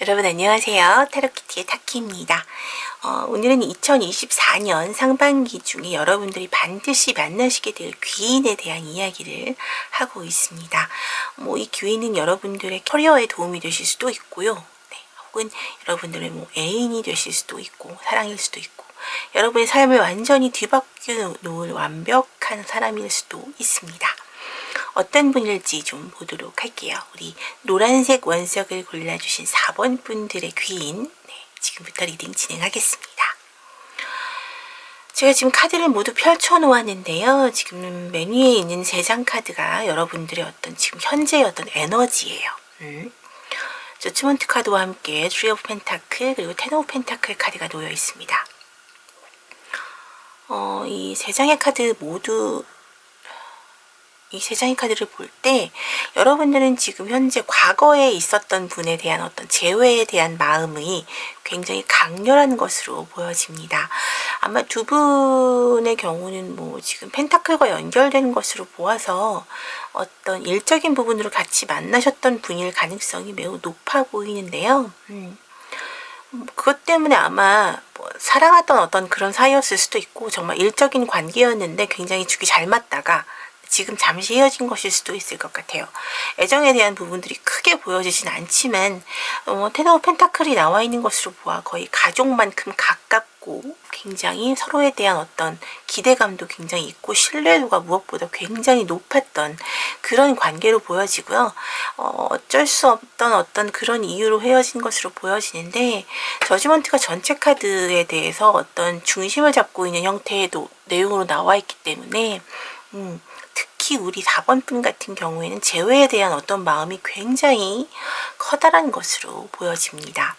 여러분 안녕하세요. 타로키티의 타키입니다. 오늘은 2024년 상반기 중에 여러분들이 반드시 만나시게 될 귀인에 대한 이야기를 하고 있습니다. 이 귀인은 여러분들의 커리어에 도움이 되실 수도 있고요. 혹은 여러분들의 애인이 되실 수도 있고 사랑일 수도 있고 여러분의 삶을 완전히 뒤바뀌어 놓을 완벽한 사람일 수도 있습니다. 어떤 분일지 좀 보도록 할게요. 우리 노란색 원석을 골라주신 4번 분들의 귀인 지금부터 리딩 진행하겠습니다. 제가 지금 카드를 모두 펼쳐 놓았는데요. 지금 맨 위에 있는 3장 카드가 여러분들의 어떤 지금 현재의 어떤 에너지예요. 저치먼트 카드와 함께 트리 오브 펜타클 그리고 텐 오브 펜타클 카드가 놓여 있습니다. 이 3장의 카드 모두 이 3장의 카드를 볼 때 여러분들은 지금 현재 과거에 있었던 분에 대한 어떤 재회에 대한 마음이 굉장히 강렬한 것으로 보여집니다. 아마 두 분의 경우는 지금 펜타클과 연결된 것으로 보아서 어떤 일적인 부분으로 같이 만나셨던 분일 가능성이 매우 높아 보이는데요. 그것 때문에 아마 사랑했던 어떤 그런 사이였을 수도 있고 정말 일적인 관계였는데 굉장히 죽이 잘 맞다가 지금 잠시 헤어진 것일 수도 있을 것 같아요. 애정에 대한 부분들이 크게 보여지진 않지만 텐 오브 펜타클이 나와 있는 것으로 보아 거의 가족만큼 가깝고 굉장히 서로에 대한 어떤 기대감도 굉장히 있고 신뢰도가 무엇보다 굉장히 높았던 그런 관계로 보여지고요. 어쩔 수 없던 어떤 그런 이유로 헤어진 것으로 보여지는데 저지먼트가 전체 카드에 대해서 어떤 중심을 잡고 있는 형태의 내용으로 나와 있기 때문에 특히 우리 4번 분 같은 경우에는 재회에 대한 어떤 마음이 굉장히 커다란 것으로 보여집니다.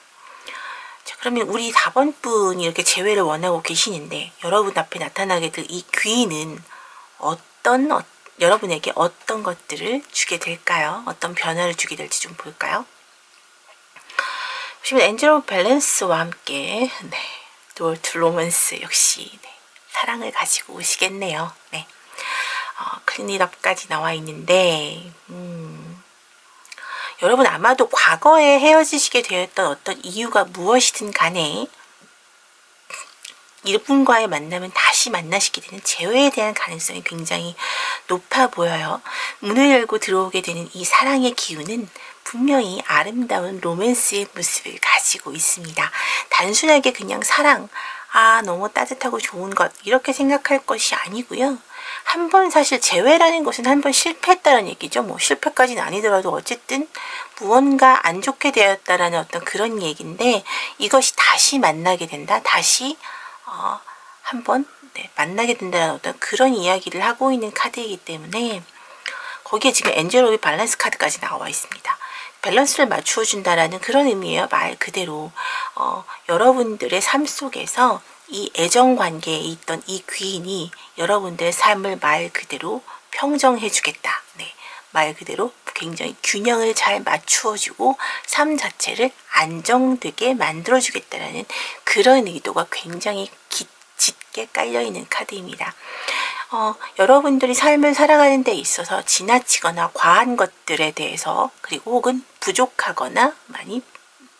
자, 그러면 우리 4번 분이 이렇게 재회를 원하고 계시는데 여러분 앞에 나타나게 될 이 귀인은 여러분에게 어떤 것들을 주게 될까요? 어떤 변화를 주게 될지 좀 볼까요? 보시면 엔젤 오브 밸런스와 함께 돌트 로맨스 역시 사랑을 가지고 오시겠네요. 클린업까지 나와 있는데 여러분 아마도 과거에 헤어지시게 되었던 어떤 이유가 무엇이든 간에 이분과의 만남은 다시 만나시게 되는 재회에 대한 가능성이 굉장히 높아 보여요. 문을 열고 들어오게 되는 이 사랑의 기운은 분명히 아름다운 로맨스의 모습을 가지고 있습니다. 단순하게 그냥 사랑, 너무 따뜻하고 좋은 것 이렇게 생각할 것이 아니고요. 한 번 사실 재회라는 것은 한 번 실패했다는 얘기죠. 뭐 실패까지는 아니더라도 어쨌든 무언가 안 좋게 되었다라는 어떤 그런 얘기인데, 이것이 다시 만나게 된다. 다시 한번 만나게 된다는 어떤 그런 이야기를 하고 있는 카드이기 때문에, 거기에 지금 엔젤 오브 밸런스 카드까지 나와 있습니다. 밸런스를 맞추어 준다라는 그런 의미예요. 말 그대로 여러분들의 삶 속에서 이 애정 관계에 있던 이 귀인이 여러분들의 삶을 말 그대로 평정해 주겠다. 네, 말 그대로 굉장히 균형을 잘 맞추어 주고 삶 자체를 안정되게 만들어 주겠다라는 그런 의도가 굉장히 짙게 깔려 있는 카드입니다. 여러분들이 삶을 살아가는 데 있어서 지나치거나 과한 것들에 대해서, 그리고 혹은 부족하거나 많이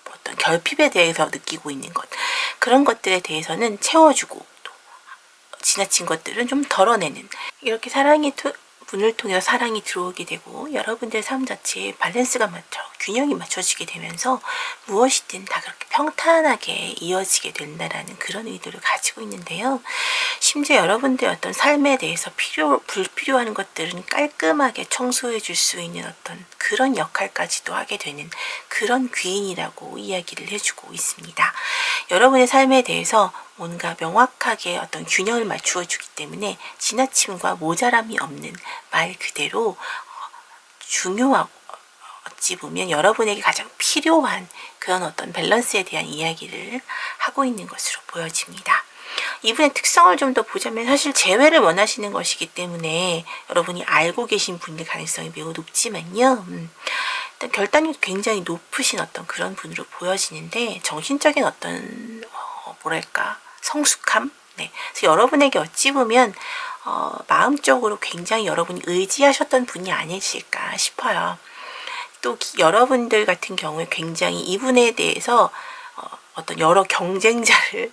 어떤 결핍에 대해서 느끼고 있는 것, 그런 것들에 대해서는 채워주고, 또 지나친 것들은 좀 덜어내는, 이렇게 분을 통해서 사랑이 들어오게 되고 여러분들 삶 자체에 밸런스가 맞춰 균형이 맞춰지게 되면서 무엇이든 다 그렇게 평탄하게 이어지게 된다라는 그런 의도를 가지고 있는데요. 심지어 여러분들의 어떤 삶에 대해서 불필요한 것들은 깔끔하게 청소해 줄 수 있는 어떤 그런 역할까지도 하게 되는 그런 귀인이라고 이야기를 해주고 있습니다. 여러분의 삶에 대해서 뭔가 명확하게 어떤 균형을 맞추어 주기 때문에 지나침과 모자람이 없는, 말 그대로 중요하고 어찌 보면 여러분에게 가장 필요한 그런 어떤 밸런스에 대한 이야기를 하고 있는 것으로 보여집니다. 이분의 특성을 좀 더 보자면, 사실 재회를 원하시는 것이기 때문에 여러분이 알고 계신 분일 가능성이 매우 높지만요. 일단 결단력이 굉장히 높으신 어떤 그런 분으로 보여지는데, 정신적인 어떤 뭐랄까 성숙함? 네. 그래서 여러분에게 어찌 보면 마음적으로 굉장히 여러분이 의지하셨던 분이 아니실까 싶어요. 또 여러분들 같은 경우에 굉장히 이분에 대해서 어떤 여러 경쟁자를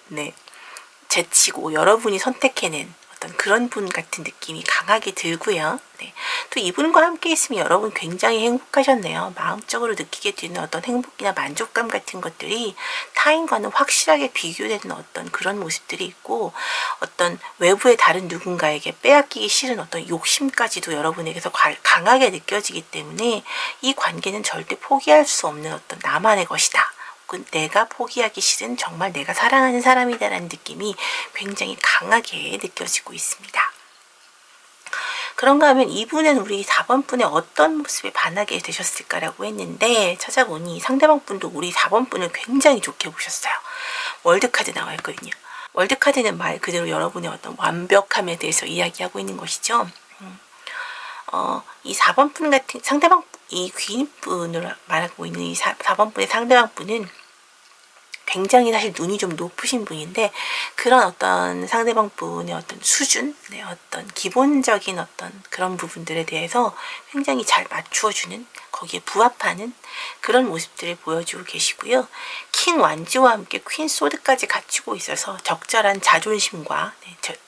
제치고 여러분이 선택해낸 어떤 그런 분 같은 느낌이 강하게 들고요. 네. 또 이분과 함께 있으면 여러분 굉장히 행복하셨네요. 마음적으로 느끼게 되는 어떤 행복이나 만족감 같은 것들이 타인과는 확실하게 비교되는 어떤 그런 모습들이 있고, 어떤 외부의 다른 누군가에게 빼앗기기 싫은 어떤 욕심까지도 여러분에게서 강하게 느껴지기 때문에 이 관계는 절대 포기할 수 없는 어떤 나만의 것이다. 내가 포기하기 싫은 정말 내가 사랑하는 사람이다라는 느낌이 굉장히 강하게 느껴지고 있습니다. 그런가 하면 이분은 우리 4번 분의 어떤 모습에 반하게 되셨을까라고 했는데, 찾아보니 상대방 분도 우리 4번 분을 굉장히 좋게 보셨어요. 월드카드 나와 있거든요. 월드카드는 말 그대로 여러분의 어떤 완벽함에 대해서 이야기하고 있는 것이죠. 이 4번 분 같은 상대방, 이 귀인분을 말하고 있는 이 4번 분의 상대방 분은 굉장히 사실 눈이 좀 높으신 분인데, 그런 어떤 상대방 분의 어떤 수준, 어떤 기본적인 어떤 그런 부분들에 대해서 굉장히 잘 맞추어주는, 거기에 부합하는 그런 모습들을 보여주고 계시고요. 킹 완지와 함께 퀸 소드까지 갖추고 있어서 적절한 자존심과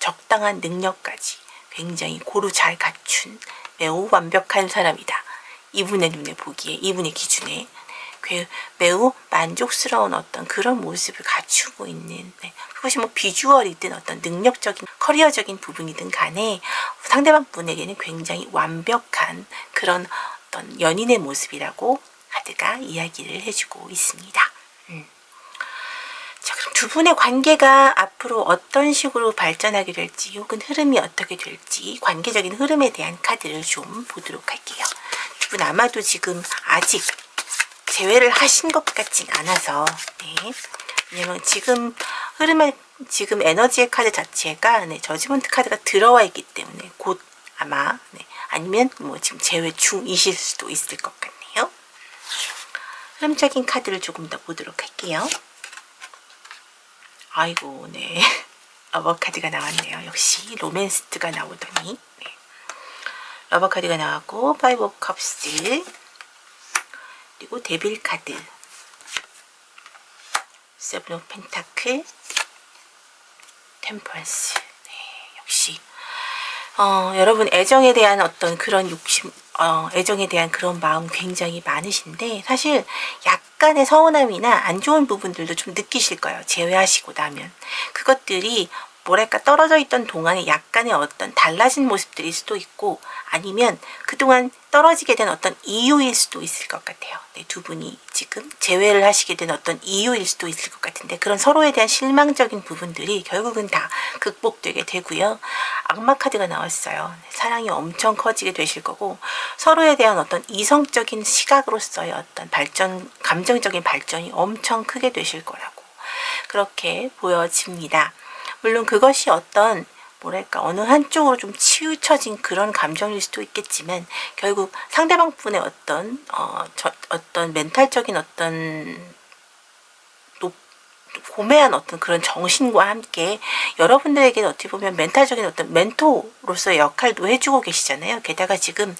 적당한 능력까지 굉장히 고루 잘 갖춘 매우 완벽한 사람이다. 이분의 눈에 보기에, 이분의 기준에 매우 만족스러운 어떤 그런 모습을 갖추고 있는, 그것이 뭐 비주얼이든 어떤 능력적인 커리어적인 부분이든 간에 상대방 분에게는 굉장히 완벽한 그런 어떤 연인의 모습이라고 카드가 이야기를 해주고 있습니다. 자, 그럼 두 분의 관계가 앞으로 어떤 식으로 발전하게 될지, 혹은 흐름이 어떻게 될지, 관계적인 흐름에 대한 카드를 좀 보도록 할게요. 두 분 아마도 지금 아직 재회를 하신 것 같진 않아서, 왜냐면 지금 지금 에너지의 카드 자체가 저지먼트 카드가 들어와 있기 때문에 곧 아마 아니면 뭐 지금 재회 중이실 수도 있을 것 같네요. 흐름적인 카드를 조금 더 보도록 할게요. 아이고, 러버 카드가 나왔네요. 역시 로맨스트가 나오더니 러버 카드가 나왔고, 파이브 오브 컵스, 그리고 데빌 카드, 세븐 오브 펜타클, 템퍼런스. 역시 여러분 애정에 대한 어떤 그런 욕심, 애정에 대한 그런 마음 굉장히 많으신데 사실 약간의 서운함이나 안 좋은 부분들도 좀 느끼실 거예요. 재회하시고 나면. 그것들이 뭐랄까 떨어져 있던 동안에 약간의 어떤 달라진 모습들일 수도 있고 아니면 그동안 떨어지게 된 어떤 이유일 수도 있을 것 같아요. 네, 두 분이 지금 재회를 하시게 된 어떤 이유일 수도 있을 것 같은데 그런 서로에 대한 실망적인 부분들이 결국은 다 극복되게 되고요. 악마 카드가 나왔어요. 사랑이 엄청 커지게 되실 거고 서로에 대한 어떤 이성적인 시각으로서의 어떤 발전, 감정적인 발전이 엄청 크게 되실 거라고 그렇게 보여집니다. 물론 그것이 어떤 뭐랄까 어느 한쪽으로 좀 치우쳐진 그런 감정일 수도 있겠지만 결국 상대방 분의 어떤 멘탈적인 어떤 고매한 어떤 그런 정신과 함께 여러분들에게 어떻게 보면 멘탈적인 어떤 멘토로서의 역할도 해주고 계시잖아요. 게다가 지금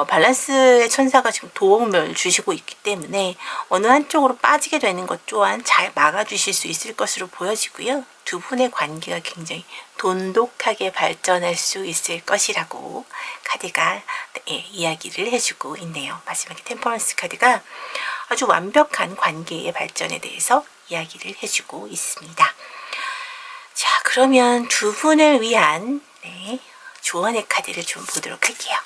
밸런스의 천사가 지금 도움을 주시고 있기 때문에 어느 한쪽으로 빠지게 되는 것 또한 잘 막아주실 수 있을 것으로 보여지고요. 두 분의 관계가 굉장히 돈독하게 발전할 수 있을 것이라고 카드가 이야기를 해주고 있네요. 마지막에 템퍼런스 카드가 아주 완벽한 관계의 발전에 대해서 이야기를 해주고 있습니다. 자, 그러면 두 분을 위한 조언의 카드를 좀 보도록 할게요.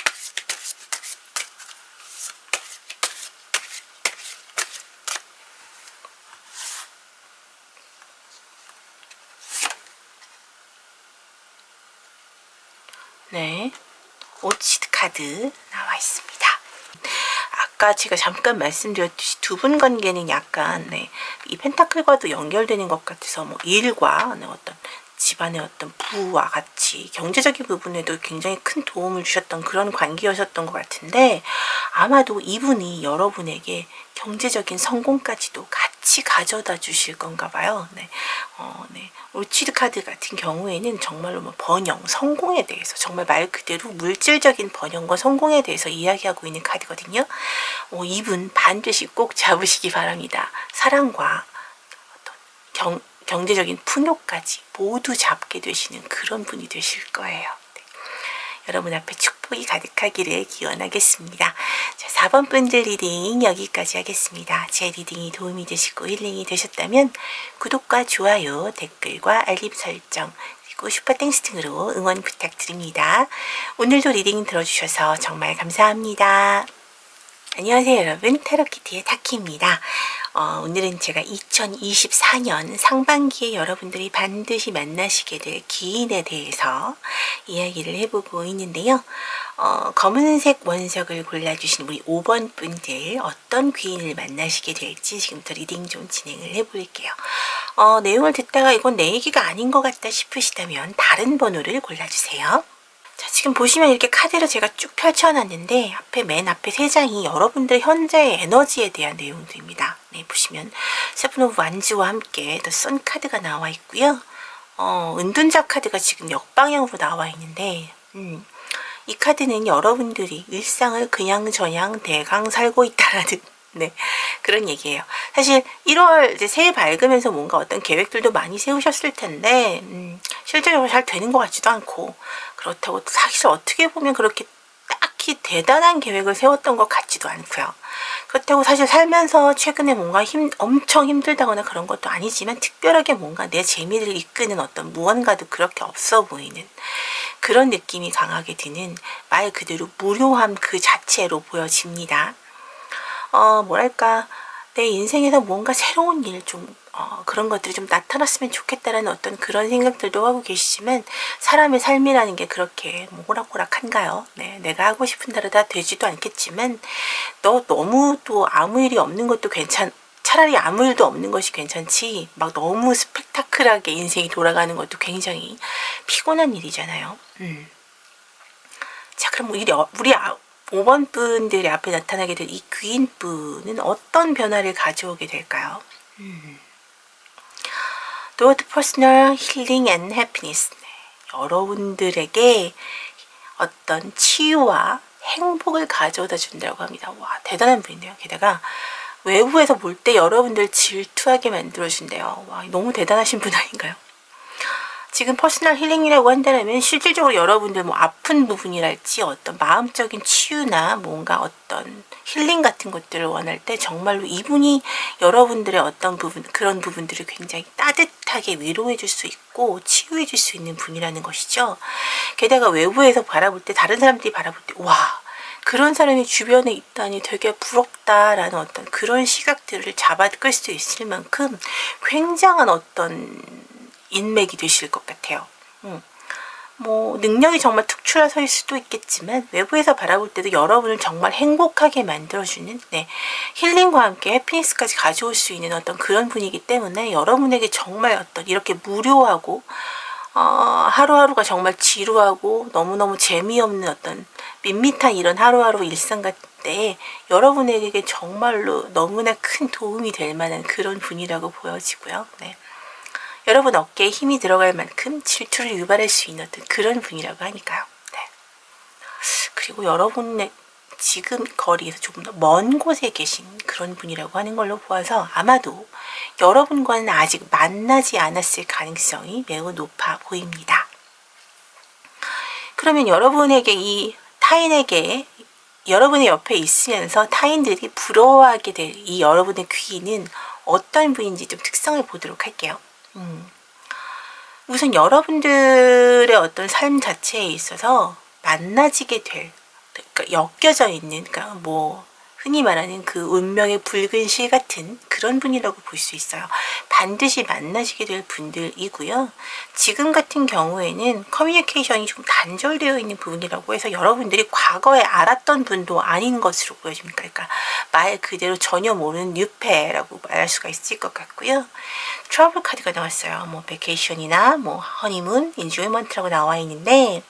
네, 오치드 카드 나와 있습니다. 아까 제가 잠깐 말씀드렸듯이 두 분 관계는 약간 이 펜타클과도 연결되는 것 같아서 뭐 일과 어떤 집안의 어떤 부와 같이 경제적인 부분에도 굉장히 큰 도움을 주셨던 그런 관계였었던 것 같은데 아마도 이분이 여러분에게 경제적인 성공까지도 같이 가져다 주실 건가 봐요. 오치드 카드 같은 경우에는 정말로 뭐 번영, 성공에 대해서 정말 말 그대로 물질적인 번영과 성공에 대해서 이야기하고 있는 카드거든요. 이분 반드시 꼭 잡으시기 바랍니다. 사랑과 어떤 경제적인 풍요까지 모두 잡게 되시는 그런 분이 되실 거예요. 여러분 앞에 축복이 가득하기를 기원하겠습니다. 자, 4번 분들 리딩 여기까지 하겠습니다. 제 리딩이 도움이 되시고 힐링이 되셨다면 구독과 좋아요, 댓글과 알림 설정 그리고 슈퍼땡스 등으로 응원 부탁드립니다. 오늘도 리딩 들어주셔서 정말 감사합니다. 안녕하세요 여러분, 타로키티의 타키입니다. 오늘은 제가 2024년 상반기에 여러분들이 반드시 만나시게 될 기인에 대해서 이야기를 해보고 있는데요. 검은색 원석을 골라주신 우리 5번 분들 어떤 귀인을 만나시게 될지 지금부터 리딩 좀 진행을 해볼게요. 내용을 듣다가 이건 내 얘기가 아닌 것 같다 싶으시다면 다른 번호를 골라주세요. 자, 지금 보시면 이렇게 카드를 제가 쭉 펼쳐놨는데 맨 앞에 3장이 여러분들 현재의 에너지에 대한 내용들입니다. 보시면 세븐 오브 완즈와 함께 더 선 카드가 나와 있고요. 은둔자 카드가 지금 역방향으로 나와 있는데 이 카드는 여러분들이 일상을 그냥저냥 대강 살고 있다라는 그런 얘기예요. 사실 1월 이제 새해 밝으면서 뭔가 어떤 계획들도 많이 세우셨을 텐데 실제적으로 잘 되는 것 같지도 않고 그렇다고 사실 어떻게 보면 그렇게 딱히 대단한 계획을 세웠던 것 같지도 않고요. 그렇다고 사실 살면서 최근에 뭔가 엄청 힘들다거나 그런 것도 아니지만 특별하게 뭔가 내 재미를 이끄는 어떤 무언가도 그렇게 없어 보이는 그런 느낌이 강하게 드는 말 그대로 무료함 그 자체로 보여집니다. 뭐랄까 내 인생에서 뭔가 새로운 일 그런 것들이 좀 나타났으면 좋겠다라는 어떤 그런 생각들도 하고 계시지만 사람의 삶이라는 게 그렇게 뭐 호락호락한가요? 내가 하고 싶은 대로 다 되지도 않겠지만 너무 또 아무 일이 없는 것도 차라리 아무 일도 없는 것이 괜찮지 막 너무 스펙타클하게 인생이 돌아가는 것도 굉장히 피곤한 일이잖아요. 자, 그럼 우리 5번 분들이 앞에 나타나게 될 이 귀인분은 어떤 변화를 가져오게 될까요? Toward personal healing and happiness. 여러분들에게 어떤 치유와 행복을 가져다 준다고 합니다. 와, 대단한 분이네요. 게다가 외부에서 볼 때 여러분들 질투하게 만들어준대요. 와, 너무 대단하신 분 아닌가요? 지금 퍼스널 힐링이라고 한다면 실질적으로 여러분들 뭐 아픈 부분이랄지 어떤 마음적인 치유나 뭔가 어떤 힐링 같은 것들을 원할 때 정말로 이분이 여러분들의 어떤 부분, 그런 부분들을 굉장히 따뜻하게 위로해 줄 수 있고 치유해 줄 수 있는 분이라는 것이죠. 게다가 외부에서 바라볼 때, 다른 사람들이 바라볼 때 와, 그런 사람이 주변에 있다니 되게 부럽다라는 어떤 그런 시각들을 잡아 끌 수 있을 만큼 굉장한 어떤 인맥이 되실 것 같아요. 뭐 능력이 정말 특출나서일 수도 있겠지만 외부에서 바라볼 때도 여러분을 정말 행복하게 만들어주는, 네, 힐링과 함께 해피니스까지 가져올 수 있는 어떤 그런 분이기 때문에 여러분에게 정말 어떤 이렇게 무료하고 하루하루가 정말 지루하고 너무너무 재미없는 어떤 밋밋한 이런 하루하루 일상 같을 때 여러분에게 정말로 너무나 큰 도움이 될 만한 그런 분이라고 보여지고요. 네. 여러분 어깨에 힘이 들어갈 만큼 질투를 유발할 수 있는 어떤 그런 분이라고 하니까요. 네. 그리고 여러분의 지금 거리에서 조금 더 먼 곳에 계신 그런 분이라고 하는 걸로 보아서 아마도 여러분과는 아직 만나지 않았을 가능성이 매우 높아 보입니다. 그러면 여러분에게 이 타인에게 여러분의 옆에 있으면서 타인들이 부러워하게 될 이 여러분의 귀인은 어떤 분인지 좀 특성을 보도록 할게요. 우선 여러분들의 어떤 삶 자체에 있어서 만나지게 될, 그러니까 엮여져 있는, 그러니까 뭐 흔히 말하는 그 운명의 붉은 실 같은 그런 분이라고 볼 수 있어요. 반드시 만나시게 될 분들이고요. 지금 같은 경우에는 커뮤니케이션이 좀 단절되어 있는 부분이라고 해서 여러분들이 과거에 알았던 분도 아닌 것으로 보여집니다. 그러니까 말 그대로 전혀 모르는 뉴페라고 말할 수가 있을 것 같고요. 트러블 카드가 나왔어요. 뭐 베케이션이나 뭐 허니문, 인조이먼트라고 나와 있는데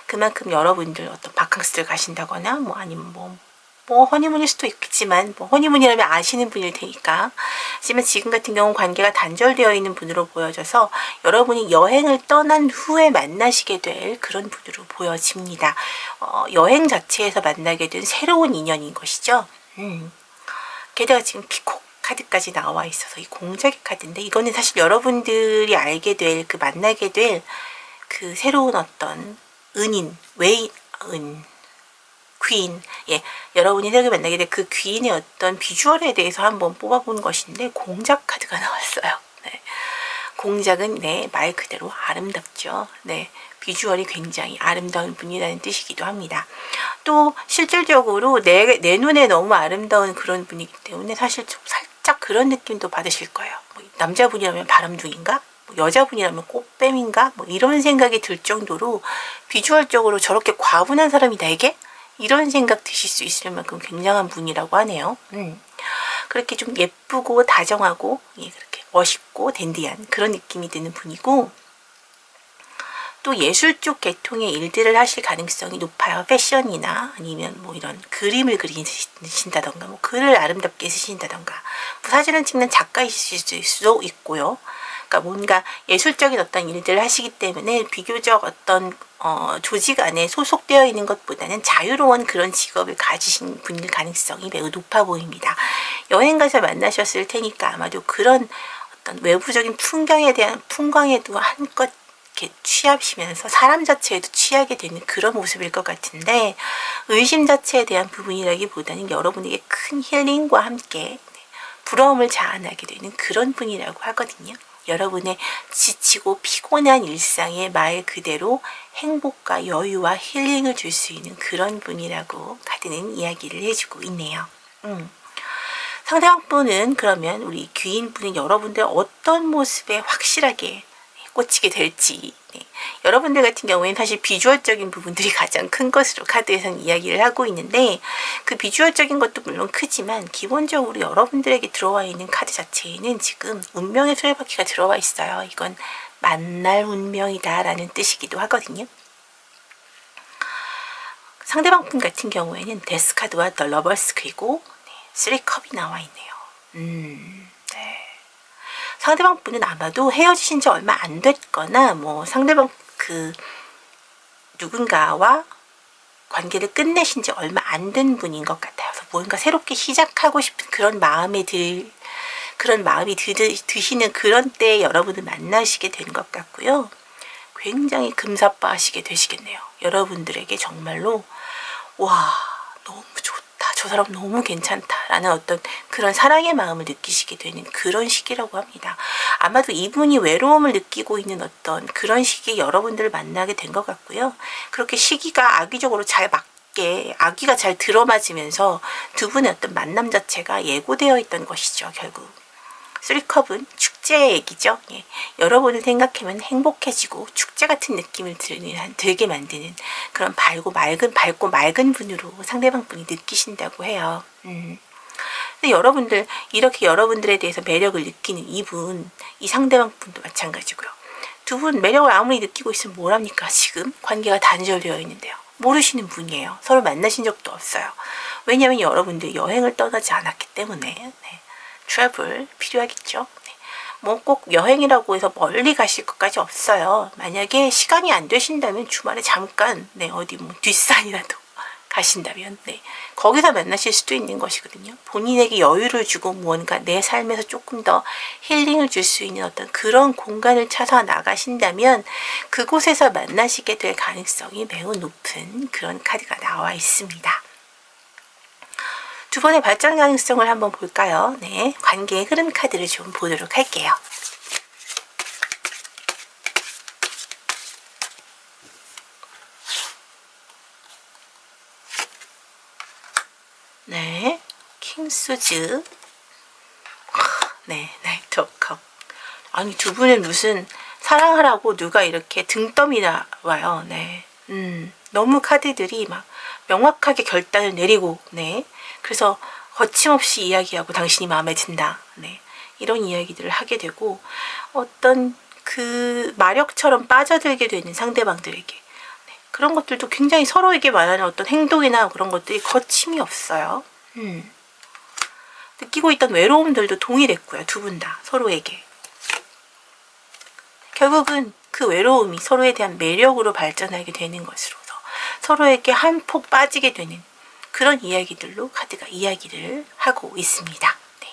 그만큼 여러분들 어떤 바캉스를 가신다거나 뭐 아니면 뭐 허니문일 수도 있겠지만 뭐 허니문이라면 아시는 분일 테니까, 하지만 지금 같은 경우는 관계가 단절되어 있는 분으로 보여져서 여러분이 여행을 떠난 후에 만나시게 될 그런 분으로 보여집니다. 여행 자체에서 만나게 된 새로운 인연인 것이죠. 게다가 지금 피콕 카드까지 나와 있어서 이 공작의 카드인데 이거는 사실 여러분들이 알게 될 그 만나게 될 그 새로운 어떤 은인, 귀인, 예, 여러분이 새롭게 만나게 될 그 귀인의 어떤 비주얼에 대해서 한번 뽑아본 것인데 공작 카드가 나왔어요. 네. 공작은 네, 말 그대로 아름답죠. 네, 비주얼이 굉장히 아름다운 분이라는 뜻이기도 합니다. 또 실질적으로 내 눈에 너무 아름다운 그런 분이기 때문에 사실 좀 살짝 그런 느낌도 받으실 거예요. 뭐 남자분이라면 바람둥인가? 여자분이라면 꽃뱀인가? 뭐 이런 생각이 들 정도로 비주얼적으로 저렇게 과분한 사람이 나에게? 이런 생각 드실 수 있을 만큼 굉장한 분이라고 하네요. 그렇게 좀 예쁘고 다정하고, 예, 그렇게 멋있고 댄디한 그런 느낌이 드는 분이고, 또 예술 쪽 계통의 일들을 하실 가능성이 높아요. 패션이나 아니면 뭐 이런 그림을 그리신다던가 뭐 글을 아름답게 쓰신다던가 뭐 사진을 찍는 작가이실 수도 있고요. 그러니까 뭔가 예술적인 어떤 일들을 하시기 때문에 비교적 어떤 조직 안에 소속되어 있는 것보다는 자유로운 그런 직업을 가지신 분일 가능성이 매우 높아 보입니다. 여행 가서 만나셨을 테니까 아마도 그런 어떤 외부적인 풍광에도 한껏 이렇게 취하시면서 사람 자체에도 취하게 되는 그런 모습일 것 같은데, 의심 자체에 대한 부분이라기보다는 여러분에게 큰 힐링과 함께 부러움을 자아나게 되는 그런 분이라고 하거든요. 여러분의 지치고 피곤한 일상에 말 그대로 행복과 여유와 힐링을 줄 수 있는 그런 분이라고 카드는 이야기를 해주고 있네요. 상대방 분은 그러면 우리 귀인분은 여러분들 어떤 모습에 확실하게 꽂히게 될지, 네. 여러분들 같은 경우에는 사실 비주얼적인 부분들이 가장 큰 것으로 카드에서는 이야기를 하고 있는데, 그 비주얼적인 것도 물론 크지만 기본적으로 여러분들에게 들어와 있는 카드 자체에는 지금 운명의 수레바퀴가 들어와 있어요. 이건 만날 운명이다 라는 뜻이기도 하거든요. 상대방 분 같은 경우에는 데스 카드와 더 러버스 그리고 3컵이 나와 있네요. 네. 상대방 분은 아마도 헤어지신 지 얼마 안 됐거나 뭐 상대방 그 누군가와 관계를 끝내신 지 얼마 안 된 분인 것 같아요. 그래서 뭔가 새롭게 시작하고 싶은 그런 마음이 드시는 그런 때에 여러분을 만나시게 된 것 같고요. 굉장히 금사빠하시게 되시겠네요. 여러분들에게 정말로 와, 너무 좋다, 저 사람 너무 괜찮다 라는 어떤 그런 사랑의 마음을 느끼시게 되는 그런 시기라고 합니다. 아마도 이분이 외로움을 느끼고 있는 어떤 그런 시기에 여러분들을 만나게 된 것 같고요. 그렇게 시기가 악의적으로 잘 맞게 악의가 잘 들어맞으면서 두 분의 어떤 만남 자체가 예고되어 있던 것이죠. 결국 쓰리컵은 축제의 얘기죠. 예. 여러분을 생각하면 행복해지고 축제 같은 느낌을 들게 만드는 그런 밝고 맑은 분으로 상대방 분이 느끼신다고 해요. 근데 여러분들 이렇게 여러분들에 대해서 매력을 느끼는 이분, 이 상대방 분도 마찬가지고요. 두 분 매력을 아무리 느끼고 있으면 뭐랍니까? 지금 관계가 단절되어 있는데요. 모르시는 분이에요. 서로 만나신 적도 없어요. 왜냐하면 여러분들 여행을 떠나지 않았기 때문에. 네. 트래블 필요하겠죠. 네. 뭐 꼭 여행이라고 해서 멀리 가실 것까지 없어요. 만약에 시간이 안 되신다면 주말에 잠깐 네, 어디 뭐 뒷산이라도 가신다면 네, 거기서 만나실 수도 있는 것이거든요. 본인에게 여유를 주고 무언가 내 삶에서 조금 더 힐링을 줄 수 있는 어떤 그런 공간을 찾아 나가신다면 그곳에서 만나시게 될 가능성이 매우 높은 그런 카드가 나와 있습니다. 두 번의 발전 가능성을 한번 볼까요? 네, 관계의 흐름 카드를 좀 보도록 할게요. 네, 킹스즈. 네, 나이트 오브 컵. 아니, 두 분은 무슨 사랑하라고 누가 이렇게 등떠미 나와요. 네, 너무 카드들이 막 명확하게 결단을 내리고, 네. 그래서 거침없이 이야기하고 당신이 마음에 든다. 네. 이런 이야기들을 하게 되고 어떤 그 마력처럼 빠져들게 되는 상대방들에게 네. 그런 것들도 굉장히 서로에게 말하는 어떤 행동이나 그런 것들이 거침이 없어요. 느끼고 있던 외로움들도 동일했고요. 두 분 다 서로에게. 결국은 그 외로움이 서로에 대한 매력으로 발전하게 되는 것으로서 서로에게 한 폭 빠지게 되는 그런 이야기들로 카드가 이야기를 하고 있습니다. 네.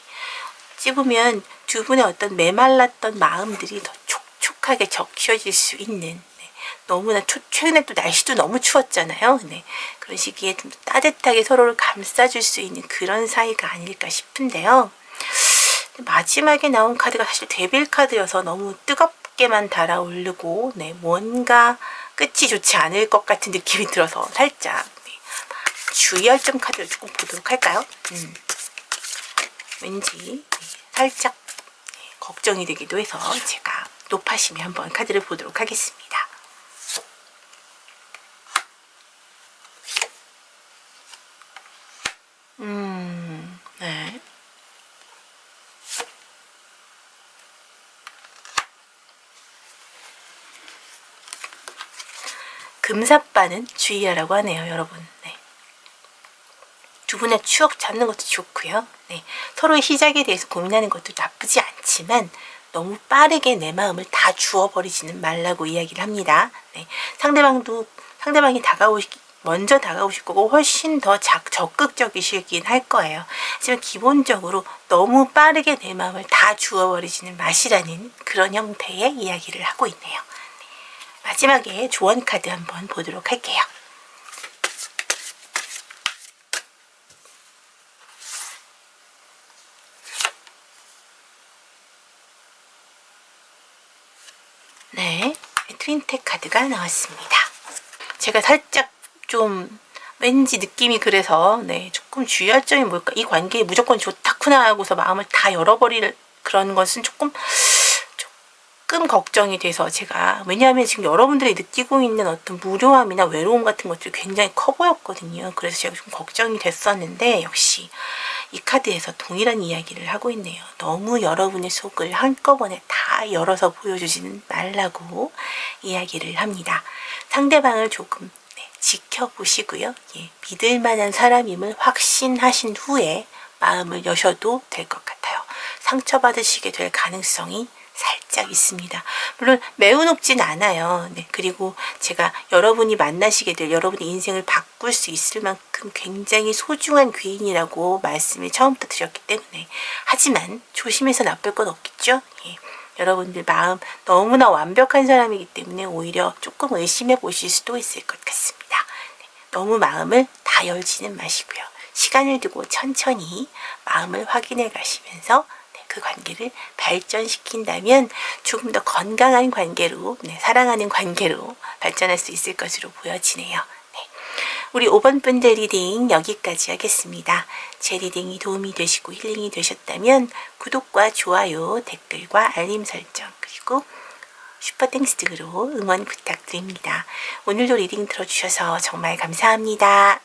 찝으면 두 분의 어떤 메말랐던 마음들이 더 촉촉하게 적셔질 수 있는 네. 너무나 최근에 또 날씨도 너무 추웠잖아요. 네. 그런 시기에 좀 따뜻하게 서로를 감싸줄 수 있는 그런 사이가 아닐까 싶은데요. 마지막에 나온 카드가 사실 데빌 카드여서 너무 뜨겁게만 달아오르고 네. 뭔가 끝이 좋지 않을 것 같은 느낌이 들어서 살짝 주의할 점 카드를 조금 보도록 할까요? 왠지 살짝 걱정이 되기도 해서 제가 높아심에 한번 카드를 보도록 하겠습니다. 네. 금사빠는 주의하라고 하네요, 여러분. 네. 두 분의 추억 잡는 것도 좋고요. 네, 서로의 시작에 대해서 고민하는 것도 나쁘지 않지만 너무 빠르게 내 마음을 다 주어버리지는 말라고 이야기를 합니다. 네, 상대방이 먼저 다가오실 거고 훨씬 더 적극적이시긴 할 거예요. 하지만 기본적으로 너무 빠르게 내 마음을 다 주어버리지는 마시라는 그런 형태의 이야기를 하고 있네요. 네, 마지막에 조언 카드 한번 보도록 할게요. 네, 트윈텍 카드가 나왔습니다. 제가 살짝 좀 왠지 느낌이 그래서 네, 조금 주의할 점이 뭘까? 이 관계에 무조건 좋다구나 하고서 마음을 다 열어버릴 그런 것은 조금 걱정이 돼서 제가 왜냐하면 지금 여러분들이 느끼고 있는 어떤 무료함이나 외로움 같은 것들이 굉장히 커 보였거든요. 그래서 제가 좀 걱정이 됐었는데 역시 이 카드에서 동일한 이야기를 하고 있네요. 너무 여러분의 속을 한꺼번에 다 열어서 보여주지는 말라고 이야기를 합니다. 상대방을 조금 지켜보시고요. 예, 믿을 만한 사람임을 확신하신 후에 마음을 여셔도 될 것 같아요. 상처받으시게 될 가능성이 살짝 있습니다. 물론 매우 높진 않아요. 네, 그리고 제가 여러분이 만나시게 될 여러분의 인생을 바꿀 수 있을 만큼 굉장히 소중한 귀인이라고 말씀을 처음부터 드렸기 때문에 하지만 조심해서 나쁠 건 없겠죠. 예, 여러분들 마음 너무나 완벽한 사람이기 때문에 오히려 조금 의심해 보실 수도 있을 것 같습니다. 너무 마음을 다 열지는 마시고요. 시간을 두고 천천히 마음을 확인해 가시면서 그 관계를 발전시킨다면 조금 더 건강한 관계로, 사랑하는 관계로 발전할 수 있을 것으로 보여지네요. 우리 5번 분들 리딩 여기까지 하겠습니다. 제 리딩이 도움이 되시고 힐링이 되셨다면 구독과 좋아요, 댓글과 알림 설정, 그리고 슈퍼땡스 등으로 응원 부탁드립니다. 오늘도 리딩 들어주셔서 정말 감사합니다.